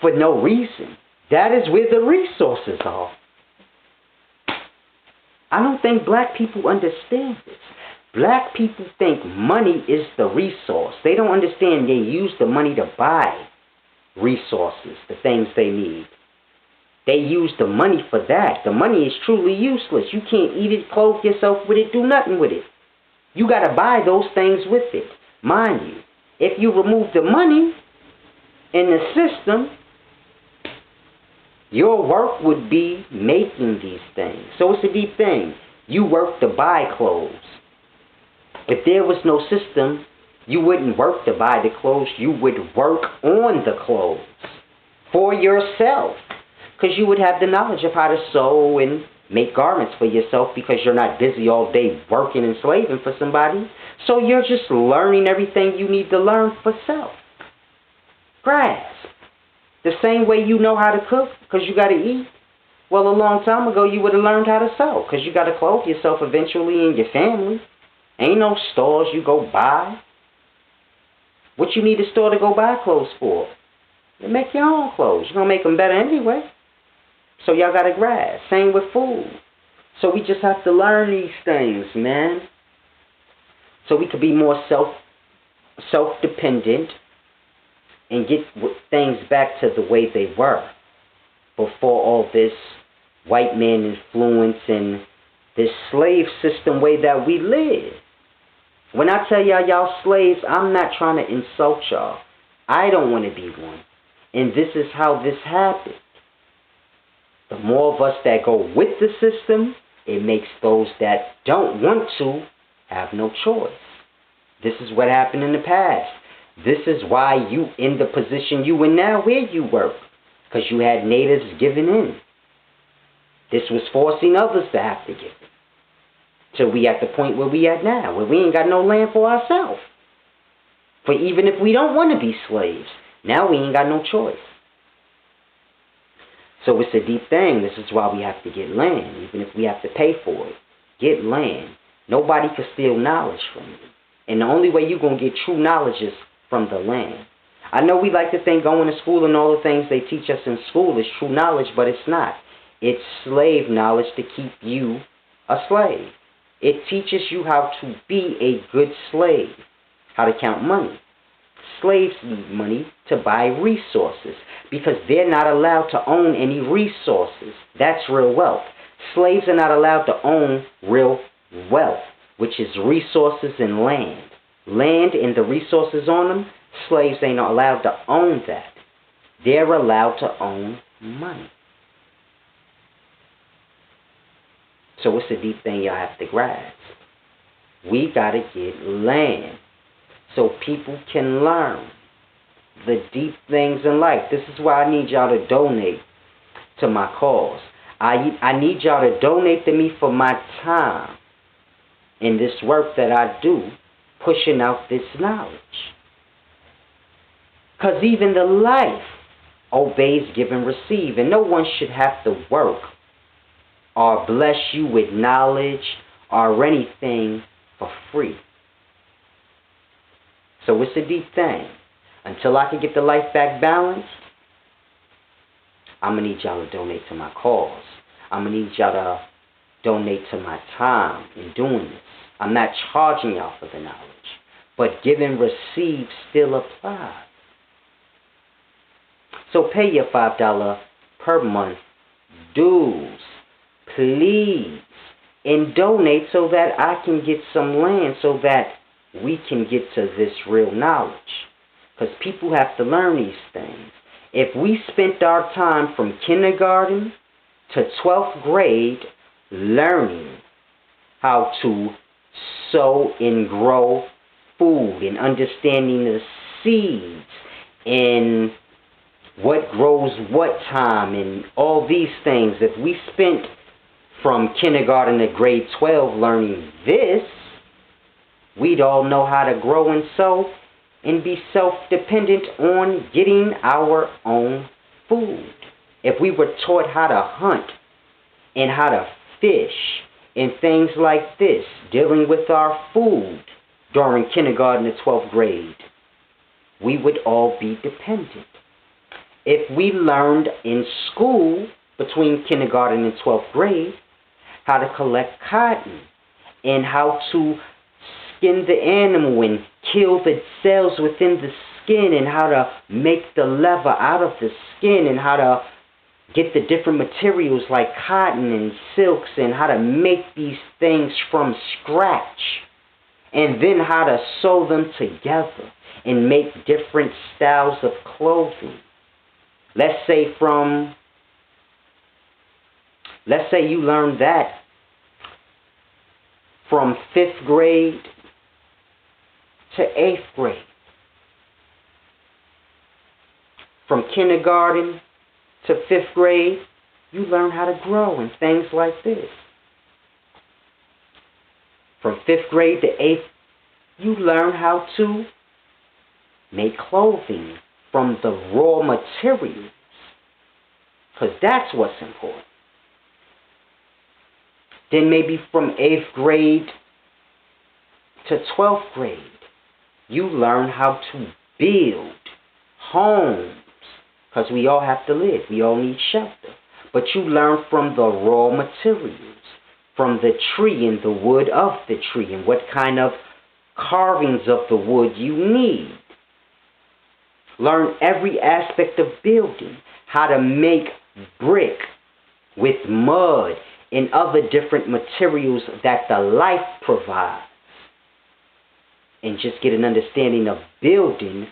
for no reason. That is where the resources are. I don't think black people understand this. Black people think money is the resource. They don't understand they use the money to buy resources, the things they need. They use the money for that. The money is truly useless. You can't eat it, clothe yourself with it, do nothing with it. You got to buy those things with it. Mind you, if you remove the money in the system, Your work would be making these things. So it's a deep thing. You work to buy clothes. If there was no system, you wouldn't work to buy the clothes. You would work on the clothes for yourself. Because you would have the knowledge of how to sew and make garments for yourself, because you're not busy all day working and slaving for somebody. So you're just learning everything you need to learn for self. Grasp. The same way you know how to cook because you got to eat. Well, a long time ago you would have learned how to sew because you got to clothe yourself eventually and your family. Ain't no stores you go buy. What you need a store to go buy clothes for? You make your own clothes. You're going to make them better anyway. So y'all got to grasp. Same with food. So we just have to learn these things, man. So we could be more self-dependent and get things back to the way they were before all this white man influence and this slave system way that we live. When I tell y'all slaves, I'm not trying to insult y'all. I don't want to be one. And this is how this happened. The more of us that go with the system, it makes those that don't want to have no choice. This is what happened in the past. This is why you in the position you in now where you work. Because you had natives giving in. This was forcing others to have to give in. So we at the point where we at now, where we ain't got no land for ourselves. For even if we don't want to be slaves, now we ain't got no choice. So it's a deep thing. This is why we have to get land, even if we have to pay for it. Get land. Nobody can steal knowledge from you. And the only way you're going to get true knowledge is from the land. I know we like to think going to school and all the things they teach us in school is true knowledge, but it's not. It's slave knowledge to keep you a slave. It teaches you how to be a good slave, how to count money. Slaves need money to buy resources because they're not allowed to own any resources. That's real wealth. Slaves are not allowed to own real wealth, which is resources and land. Land and the resources on them, slaves ain't allowed to own that. They're allowed to own money. So it's a deep thing y'all have to grasp. We got to get land so people can learn the deep things in life. This is why I need y'all to donate to my cause. I need y'all to donate to me for my time in this work that I do, pushing out this knowledge. Because even the life obeys, give, and receive. And no one should have to work or bless you with knowledge or anything for free. So it's a deep thing. Until I can get the life back balanced, I'm going to need y'all to donate to my cause. I'm going to need y'all to donate to my time in doing this. I'm not charging y'all for the knowledge. But give and receive still applies. So pay your $5 per month dues, please, and donate so that I can get some land so that we can get to this real knowledge. Because people have to learn these things. If we spent our time from kindergarten to 12th grade learning how to sow and grow food and understanding the seeds and what grows what time and all these things, if we spent from kindergarten to grade 12 learning this, we'd all know how to grow and sow and be self-dependent on getting our own food. If we were taught how to hunt and how to fish and things like this, dealing with our food during kindergarten to 12th grade, we would all be dependent. If we learned in school between kindergarten and 12th grade how to collect cotton and how to skin the animal and kill the cells within the skin and how to make the leather out of the skin and how to get the different materials like cotton and silks and how to make these things from scratch and then how to sew them together and make different styles of clothing. Let's say from Let's say you learned that from 5th grade to 8th grade. From kindergarten to 5th grade, you learn how to grow and things like this. From 5th grade to 8th, you learn how to make clothing from the raw materials. Because that's what's important. Then maybe from 8th grade to 12th grade, you learn how to build homes. Because we all have to live. We all need shelter. But you learn from the raw materials, from the tree and the wood of the tree, and what kind of carvings of the wood you need. Learn every aspect of building, how to make brick with mud and other different materials that the life provides. And just get an understanding of building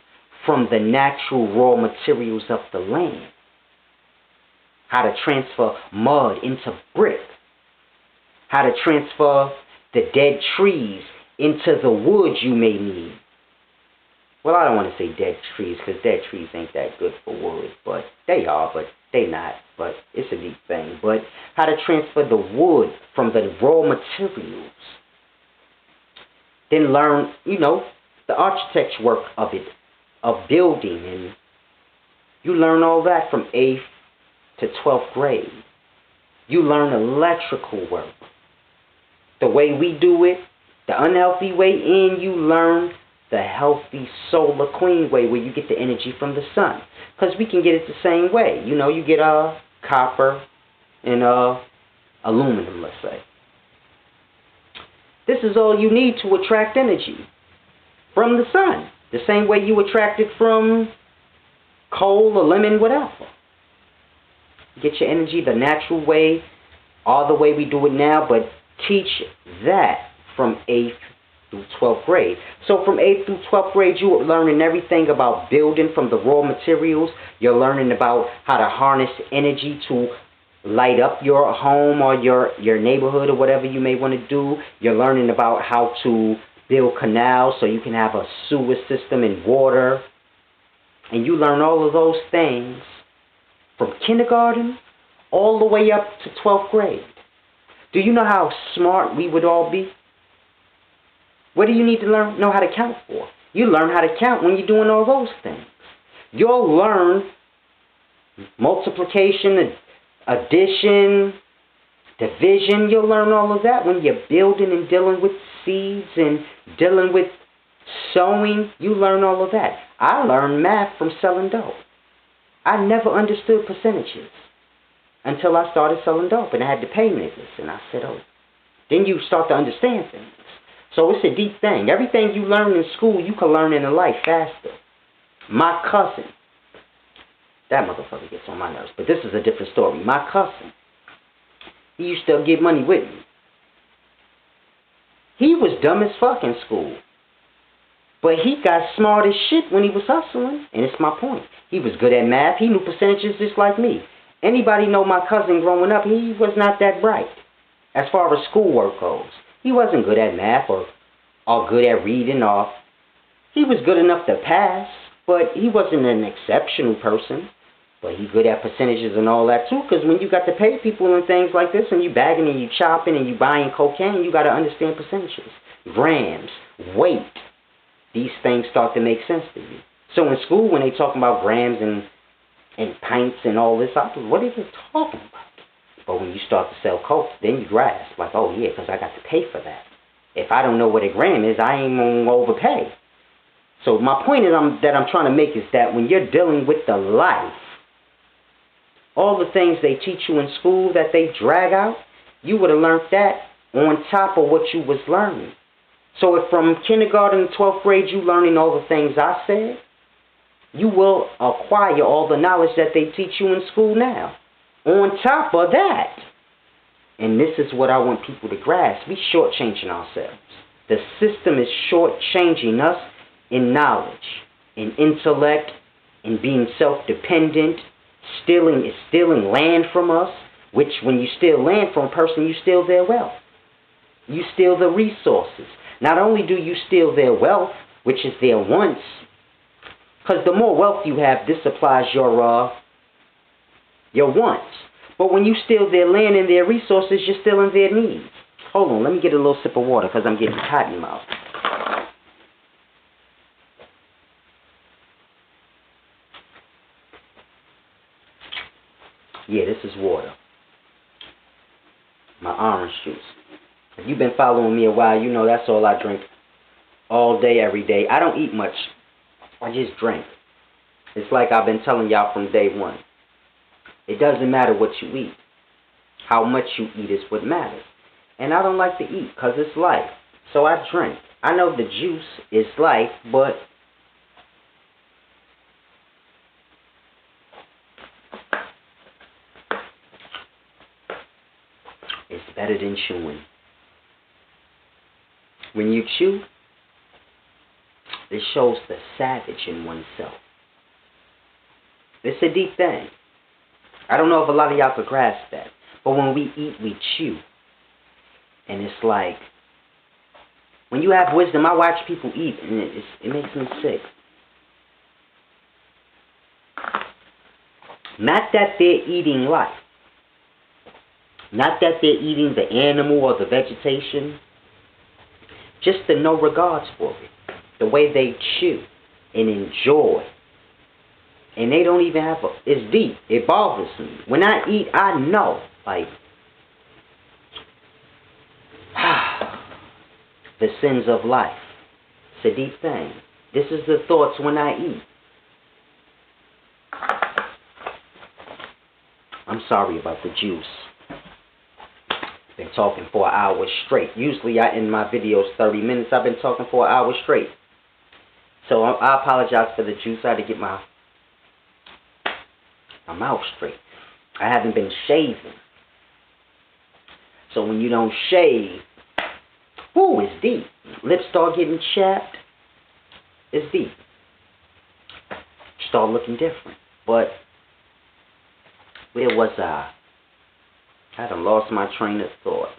from the natural raw materials of the land. How to transfer mud into brick. How to transfer the dead trees into the wood you may need. Well, I don't want to say dead trees, because dead trees ain't that good for wood. But they are, but they not. But it's a deep thing. But how to transfer the wood from the raw materials. Then learn, the architecture work of it, of building. And you learn all that from 8th to 12th grade. You learn electrical work. The way we do it, the unhealthy way, and you learn the healthy, solar, clean way where you get the energy from the sun. Because we can get it the same way. You get copper and aluminum, let's say. This is all you need to attract energy from the sun. The same way you attract it from coal or lemon, whatever. Get your energy the natural way, all the way we do it now, but teach that from 8th through 12th grade. So from 8th through 12th grade, you are learning everything about building from the raw materials. You're learning about how to harness energy to light up your home or your neighborhood or whatever you may want to do. You're learning about how to build canals so you can have a sewer system and water. And you learn all of those things from kindergarten all the way up to 12th grade. Do you know how smart we would all be? What do you need to know how to count for? You learn how to count when you're doing all those things. You'll learn multiplication, addition, division. You'll learn all of that when you're building and dealing with seeds and dealing with sowing. You learn all of that. I learned math from selling dope. I never understood percentages until I started selling dope and I had to pay niggas. And I said, oh. Then you start to understand things. So it's a deep thing. Everything you learn in school, you can learn in life faster. My cousin, that motherfucker gets on my nerves, but this is a different story. My cousin, he used to get money with me. He was dumb as fuck in school. But he got smart as shit when he was hustling. And it's my point. He was good at math. He knew percentages just like me. Anybody know my cousin growing up, he was not that bright as far as schoolwork goes. He wasn't good at math or good at reading. He was good enough to pass, but he wasn't an exceptional person. But he good at percentages and all that too, because when you got to pay people and things like this, and you bagging and you chopping and you buying cocaine, you got to understand percentages, grams, weight. These things start to make sense to you. So in school, when they talking about grams and pints and all this, I thought, what are they talking about? But when you start to sell coke, then you grasp, like, oh yeah, because I got to pay for that. If I don't know what a gram is, I ain't going to overpay. So my point that I'm trying to make is that when you're dealing with the life, all the things they teach you in school that they drag out, you would have learned that on top of what you was learning. So if from kindergarten to 12th grade you learning all the things I said, you will acquire all the knowledge that they teach you in school now. On top of that, and this is what I want people to grasp, we shortchanging ourselves. The system is shortchanging us in knowledge, in intellect, in being self-dependent, stealing land from us. which when you steal land from a person, you steal their wealth. You steal the resources. Not only do you steal their wealth, which is their wants, because the more wealth you have, this supplies your wants. But when you steal their land and their resources, you're stealing their needs. Hold on, let me get a little sip of water because I'm getting cotton mouth. Yeah, this is water. My orange juice. If you've been following me a while, you know that's all I drink all day, every day. I don't eat much. I just drink. It's like I've been telling y'all from day one. It doesn't matter what you eat. How much you eat is what matters. And I don't like to eat because it's life. So I drink. I know the juice is life, but it's better than chewing. When you chew, it shows the savage in oneself. It's a deep thing. I don't know if a lot of y'all could grasp that. But when we eat, we chew. And it's like, when you have wisdom, I watch people eat, and it makes me sick. Not that they're eating life. Not that they're eating the animal or the vegetation. Just the no regards for it. The way they chew and enjoy. And they don't even have it's deep. It bothers me. When I eat, I know. Like, the sins of life. It's a deep thing. This is the thoughts when I eat. I'm sorry about the juice. Been talking for an hour straight. Usually I end my videos 30 minutes. I've been talking for an hour straight. So I apologize for the juice. I had to get my mouth straight. I haven't been shaving. So when you don't shave, whoo, it's deep. Lips start getting chapped. It's deep. Start looking different. But where was I? I done lost my train of thought.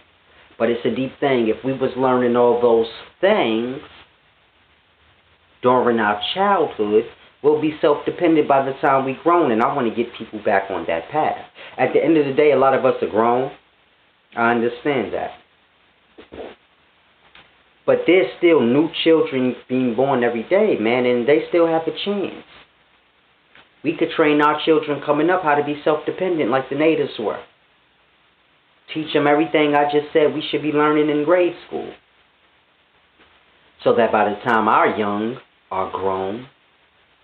But it's a deep thing. If we was learning all those things during our childhood, we'll be self-dependent by the time we're grown. And I want to get people back on that path. At the end of the day, a lot of us are grown. I understand that. But there's still new children being born every day, man, and they still have a chance. We could train our children coming up how to be self-dependent like the natives were. Teach them everything I just said we should be learning in grade school. So that by the time our young are grown,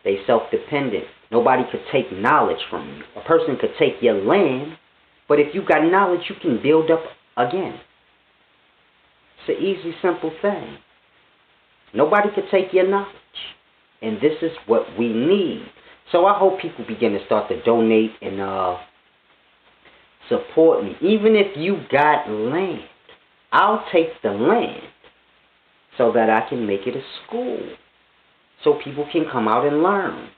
they self-dependent. Nobody could take knowledge from you. A person could take your land, but if you got knowledge, you can build up again. It's an easy, simple thing. Nobody could take your knowledge. And this is what we need. So I hope people begin to start to donate and support me. Even if you got land, I'll take the land so that I can make it a school. So people can come out and learn.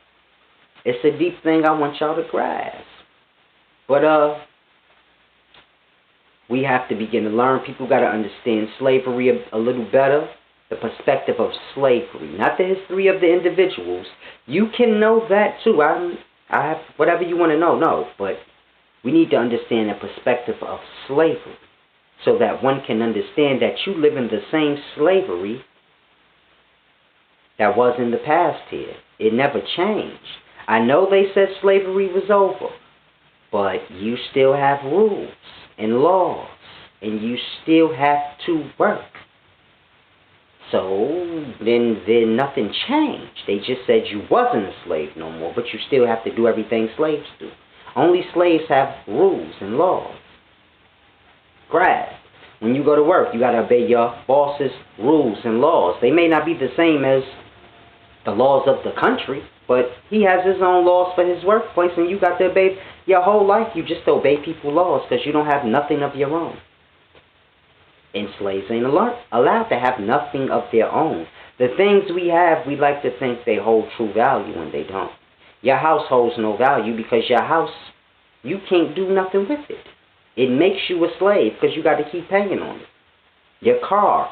It's a deep thing I want y'all to grasp. But we have to begin to learn. People got to understand slavery a little better. The perspective of slavery, not the history of the individuals. You can know that too. I have whatever you want to know. No, but we need to understand the perspective of slavery, so that one can understand that you live in the same slavery that was in the past here. It never changed. I know they said slavery was over, but you still have rules and laws, and you still have to work. So then nothing changed. They just said you wasn't a slave no more, but you still have to do everything slaves do. Only slaves have rules and laws. Grasp. When you go to work, you got to obey your boss's rules and laws. They may not be the same as the laws of the country, but he has his own laws for his workplace, and you got to obey your whole life. You just obey people's laws because you don't have nothing of your own. And slaves ain't allowed to have nothing of their own. The things we have, we like to think they hold true value, and they don't. Your house holds no value because your house, you can't do nothing with it. It makes you a slave because you got to keep paying on it. Your car,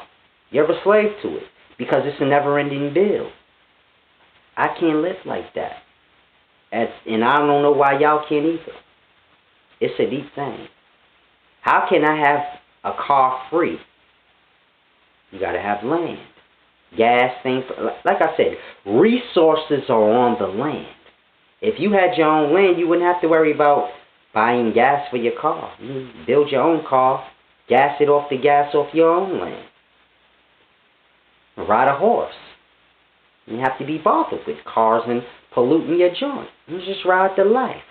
you're a slave to it because it's a never-ending bill. I can't live like that. And I don't know why y'all can't either. It's a deep thing. How can I have a car free? You got to have land. Gas, things. Like I said, resources are on the land. If you had your own land, you wouldn't have to worry about buying gas for your car. You build your own car, gas it off the gas off your own land. Ride a horse. You have to be bothered with cars and polluting your joint. You just ride the life.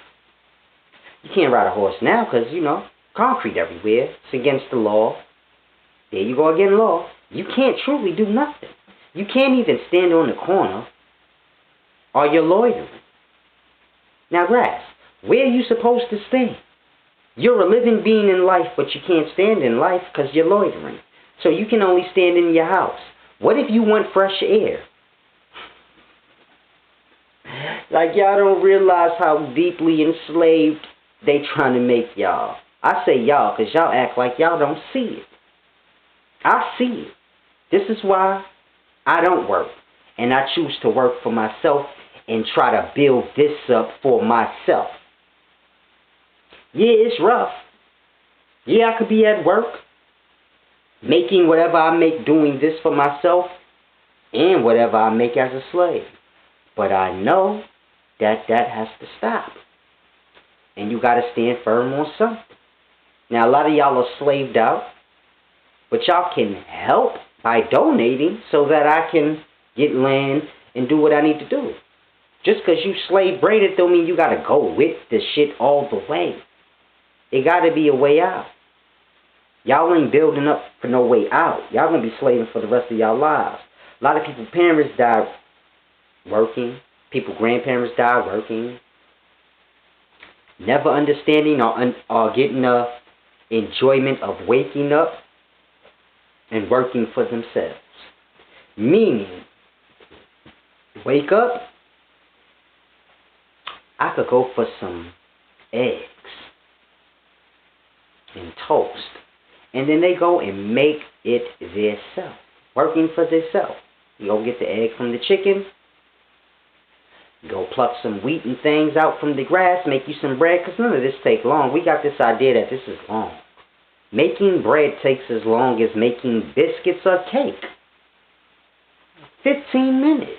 You can't ride a horse now because, concrete everywhere. It's against the law. There you go again, law. You can't truly do nothing. You can't even stand on the corner or you're loitering. Now, grass, where are you supposed to stand? You're a living being in life, but you can't stand in life because you're loitering. So you can only stand in your house. What if you want fresh air? Like, y'all don't realize how deeply enslaved they trying to make y'all. I say y'all because y'all act like y'all don't see it. I see it. This is why I don't work. And I choose to work for myself and try to build this up for myself. Yeah, it's rough. Yeah, I could be at work, making whatever I make doing this for myself and whatever I make as a slave. But I know that has to stop. And you got to stand firm on something. Now, a lot of y'all are slaved out, but y'all can help by donating so that I can get land and do what I need to do. Just because you slave braided don't mean you got to go with the shit all the way. It got to be a way out. Y'all ain't building up for no way out. Y'all going to be slaving for the rest of y'all lives. A lot of people, parents die working. People, grandparents die working. Never understanding or getting the enjoyment of waking up and working for themselves. Meaning, wake up, I could go for some eggs and toast. And then they go and make it theirself. Working for theirself. You go get the egg from the chicken. Go pluck some wheat and things out from the grass. Make you some bread. Because none of this takes long. We got this idea that this is long. Making bread takes as long as making biscuits or cake. 15 minutes.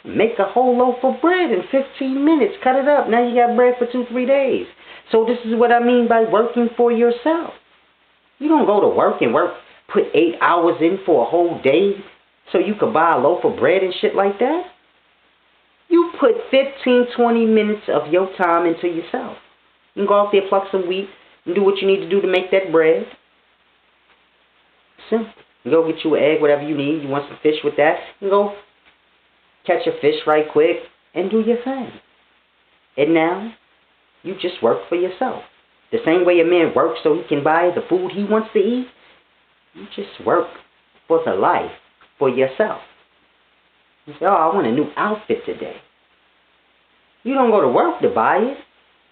Make a whole loaf of bread in 15 minutes. Cut it up. Now you got bread for 2-3 days. So this is what I mean by working for yourself. You don't go to work and put 8 hours in for a whole day so you could buy a loaf of bread and shit like that. You put 15-20 minutes of your time into yourself. You can go out there, pluck some wheat, and do what you need to do to make that bread. Simple. You go get you an egg, whatever you need. You want some fish with that, you go catch a fish right quick and do your thing. And now, you just work for yourself. The same way a man works so he can buy the food he wants to eat, you just work for the life, for yourself. You say, oh, I want a new outfit today. You don't go to work to buy it.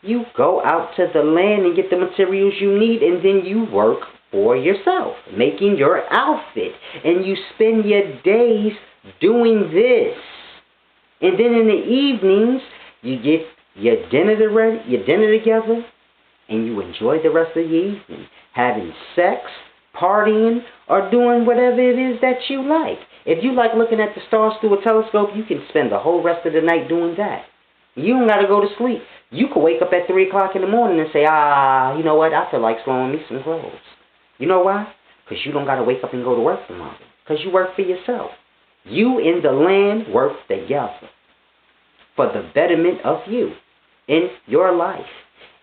You go out to the land and get the materials you need, and then you work for yourself, making your outfit. And you spend your days doing this. And then in the evenings, you get your dinner together, and you enjoy the rest of your evening, having sex, partying, or doing whatever it is that you like. If you like looking at the stars through a telescope, you can spend the whole rest of the night doing that. You don't got to go to sleep. You could wake up at 3 o'clock in the morning and say, you know what, I feel like sewing me some clothes. You know why? Because you don't got to wake up and go to work tomorrow. Because you work for yourself. You and the land work together for the betterment of you in your life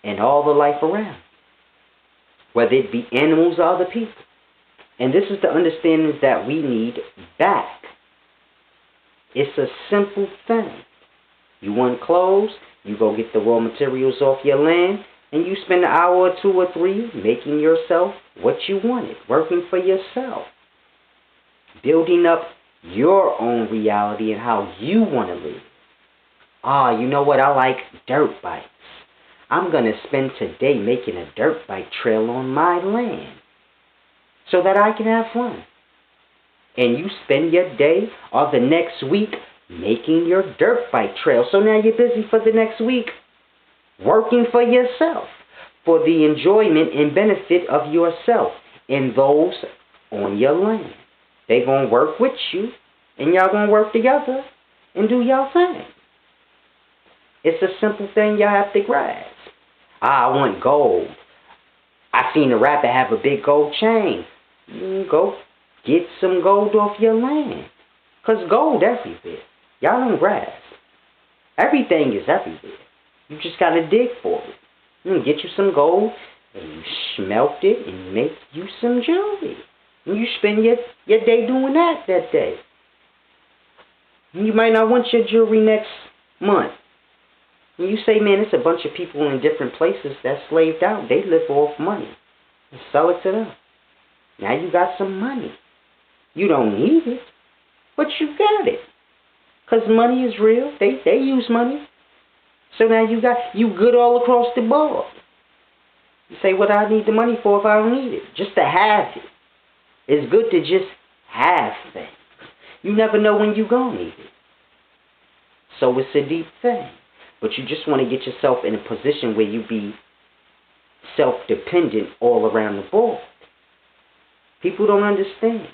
and all the life around, whether it be animals or other people. And this is the understanding that we need back. It's a simple thing. You want clothes, you go get the raw materials off your land, and you spend an hour or 2 or 3 making yourself what you wanted, working for yourself, building up your own reality and how you want to live. You know what? I like dirt bikes. I'm going to spend today making a dirt bike trail on my land so that I can have fun. And you spend your day or the next week making your dirt bike trail. So now you're busy for the next week working for yourself, for the enjoyment and benefit of yourself and those on your land. They going to work with you, and y'all going to work together and do y'all thing. It's a simple thing y'all have to grasp. I want gold. I seen a rapper have a big gold chain. Go get some gold off your land. Because gold everywhere. Y'all don't grasp. Everything is everywhere. You just got to dig for it. Get you some gold, and you smelt it and make you some jewelry. And you spend your day doing that day. You might not want your jewelry next month. And you say, man, it's a bunch of people in different places that's slaved out. They live off money. And sell it to them. Now you got some money. You don't need it, but you got it. Because money is real. They use money. So now you good all across the board. You say, what do I need the money for if I don't need it? Just to have it. It's good to just have things. You never know when you're going to need it. So it's a deep thing. But you just want to get yourself in a position where you be self-dependent all around the board. People don't understand.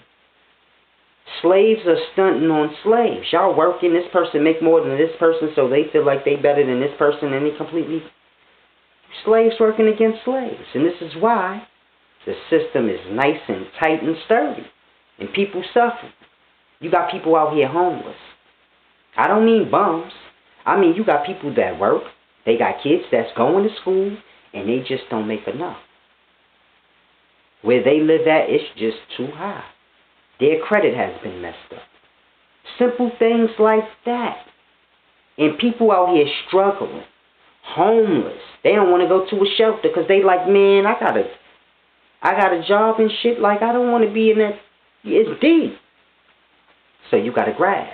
Slaves are stunting on slaves. Y'all working, this person make more than this person, so they feel like they better than this person, and they completely... Slaves working against slaves. And this is why the system is nice and tight and sturdy. And people suffer. You got people out here homeless. I don't mean bums. I mean you got people that work. They got kids that's going to school, and they just don't make enough. Where they live at, it's just too high. Their credit has been messed up. Simple things like that. And people out here struggling. Homeless. They don't want to go to a shelter because they like, man, I got a job and shit. Like, I don't want to be in that. It's deep. So you got to grasp.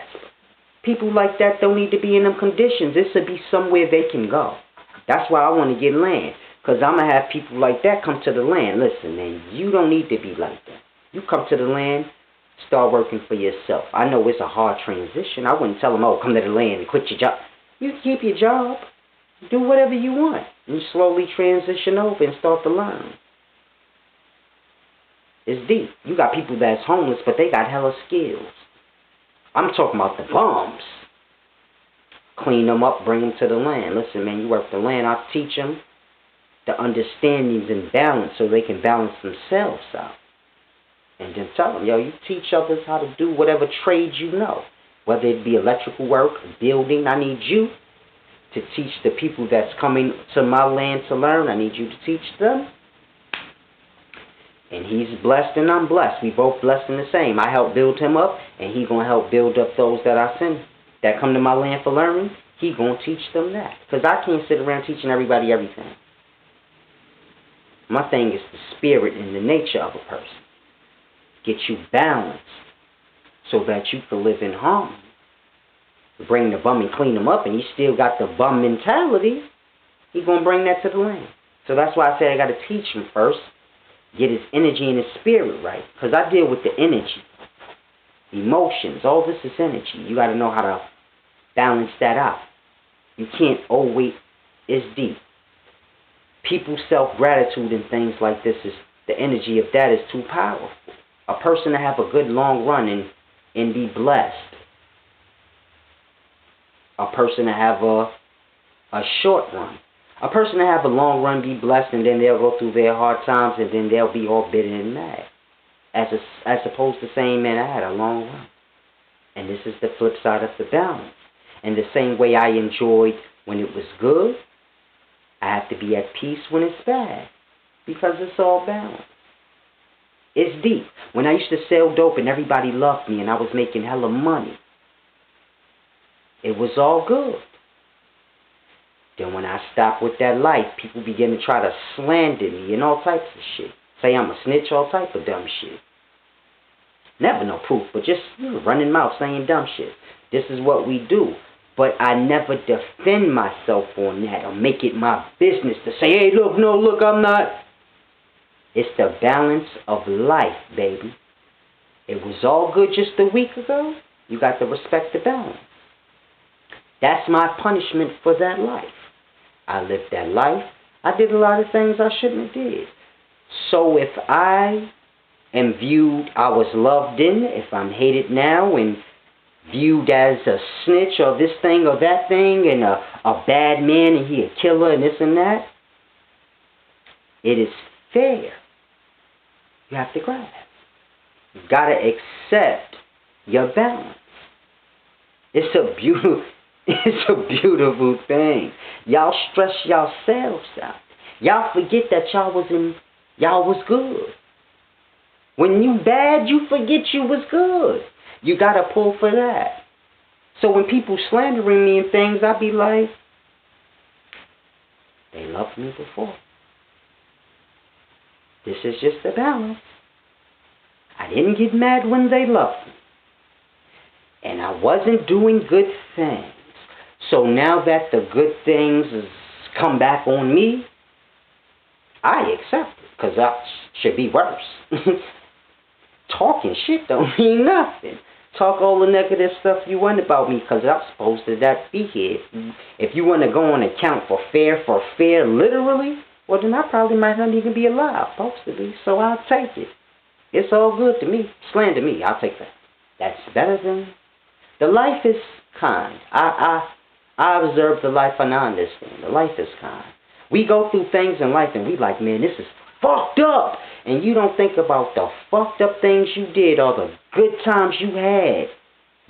People like that don't need to be in them conditions. This would be somewhere they can go. That's why I want to get land. Because I'm going to have people like that come to the land. Listen, man, you don't need to be like that. You come to the land, start working for yourself. I know it's a hard transition. I wouldn't tell them, oh, come to the land and quit your job. You can keep your job. Do whatever you want. And slowly transition over and start to learn. It's deep. You got people that's homeless, but they got hella skills. I'm talking about the bums. Clean them up, bring them to the land. Listen, man, you work the land. I teach them the understandings and balance so they can balance themselves out. And then tell them, yo, you teach others how to do whatever trade you know. Whether it be electrical work, building, I need you to teach the people that's coming to my land to learn. I need you to teach them. And he's blessed and I'm blessed. We both blessed in the same. I help build him up, and he going to help build up those that I send that come to my land for learning. He going to teach them that. Because I can't sit around teaching everybody everything. My thing is the spirit and the nature of a person. Get you balanced so that you can live in harmony. Bring the bum and clean him up, and he still got the bum mentality. He going to bring that to the land. So that's why I say I got to teach him first. Get his energy and his spirit right. Because I deal with the energy. Emotions. All this is energy. You got to know how to balance that out. You can't always... It's deep. People's self-gratitude and things like this, is the energy of that is too powerful. A person to have a good long run and be blessed. A person to have a short run. A person to have a long run, be blessed, and then they'll go through their hard times, and then they'll be all bitter and mad. As opposed to saying, man, I had a long run. And this is the flip side of the balance. And the same way I enjoyed when it was good, I have to be at peace when it's bad. Because it's all balanced. It's deep. When I used to sell dope and everybody loved me and I was making hella money, it was all good. Then when I stopped with that life, people began to try to slander me and all types of shit. Say I'm a snitch, all type of dumb shit. Never no proof, but just running mouth saying dumb shit. This is what we do. But I never defend myself on that or make it my business to say, hey, look, no, look, I'm not. It's the balance of life, baby. It was all good just a week ago. You got to respect the balance. That's my punishment for that life. I lived that life. I did a lot of things I shouldn't have did. So if I am viewed, I was loved in, if I'm hated now and viewed as a snitch or this thing or that thing and a bad man and he a killer and this and that, it is fair. You have to grasp. You've got to accept your balance. It's a beautiful thing. Y'all stress yourselves out. Y'all forget that y'all was good. When you bad, you forget you was good. You got to pull for that. So when people slandering me and things, I be like, they loved me before. This is just a balance. I didn't get mad when they loved me. And I wasn't doing good things. So now that the good things has come back on me, I accept it. Because that should be worse. Talking shit don't mean nothing. Talk all the negative stuff you want about me because I'm supposed to be here. If you want to go on account for fair, literally, well then I probably might not even be alive, supposed to be. So I'll take it. It's all good to me. Slander me, I'll take that. That's better than... The life is kind. I observe the life and I understand. The life is kind. We go through things in life and we like, man, this is fucked up. And you don't think about the fucked up things you did or the good times you had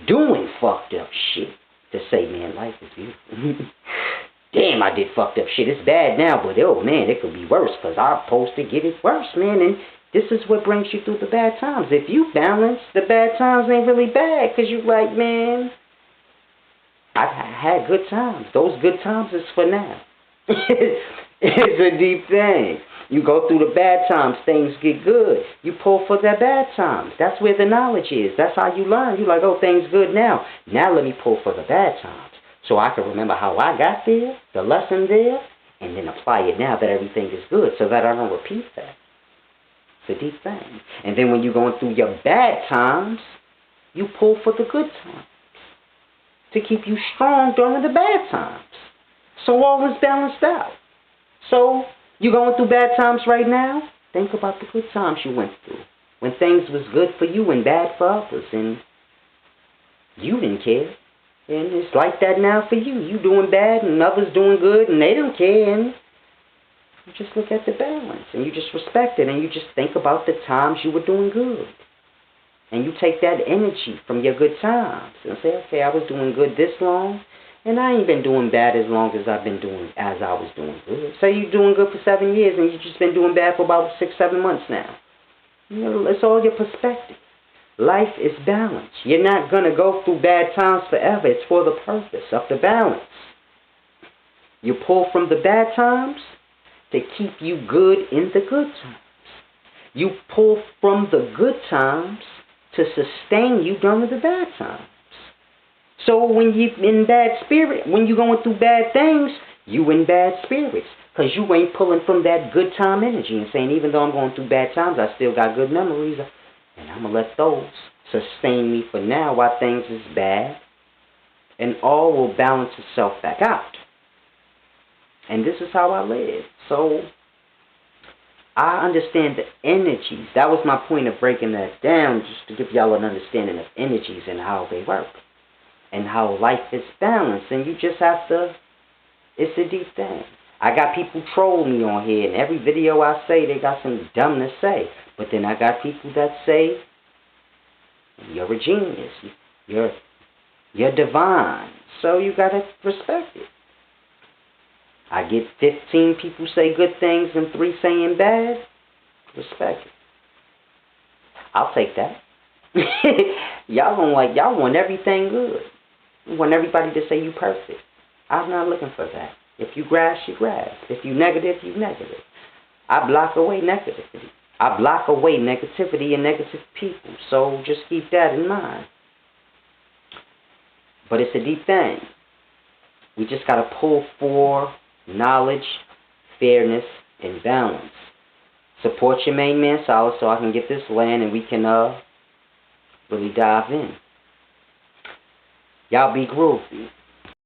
doing fucked up shit. To say, man, life is beautiful. Damn, I did fucked up shit. It's bad now, but oh man, it could be worse because I'm supposed to get it worse, man. And this is what brings you through the bad times. If you balance, the bad times ain't really bad because you like, man, I had good times. Those good times is for now. It's a deep thing. You go through the bad times, things get good. You pull for the bad times. That's where the knowledge is. That's how you learn. You're like, oh, things good now. Now let me pull for the bad times. So I can remember how I got there, the lesson there, and then apply it now that everything is good so that I don't repeat that. It's a deep thing. And then when you're going through your bad times, you pull for the good times to keep you strong during the bad times. So all is balanced out. So you going through bad times right now? Think about the good times you went through. When things was good for you and bad for others. And you didn't care. And it's like that now for you. You doing bad and others doing good and they don't care. And you just look at the balance. And you just respect it. And you just think about the times you were doing good. And you take that energy from your good times. And say, okay, I was doing good this long. And I ain't been doing bad as long as I was doing good. Say you're doing good for 7 years and you've just been doing bad for about 6-7 months now. You know, it's all your perspective. Life is balance. You're not going to go through bad times forever. It's for the purpose of the balance. You pull from the bad times to keep you good in the good times. You pull from the good times to sustain you during the bad times. So when you in bad spirit, when you're going through bad things, you in bad spirits. Because you ain't pulling from that good time energy and saying, even though I'm going through bad times, I still got good memories. And I'm going to let those sustain me for now while things is bad. And all will balance itself back out. And this is how I live. So I understand the energies. That was my point of breaking that down, just to give y'all an understanding of energies and how they work. And how life is balanced. And you just have to, it's a deep thing. I got people troll me on here. And every video I say, they got something dumb to say. But then I got people that say, you're a genius. You're divine. So you got to respect it. I get 15 people say good things and 3 saying bad. Respect it. I'll take that. Y'all want everything good. You want everybody to say you perfect. I'm not looking for that. If you grasp, you grasp. If you negative, you negative. I block away negativity. I block away negativity and negative people. So just keep that in mind. But it's a deep thing. We just got to pull for knowledge, fairness, and balance. Support your main man solid so I can get this land and we can really dive in. Y'all be groovy.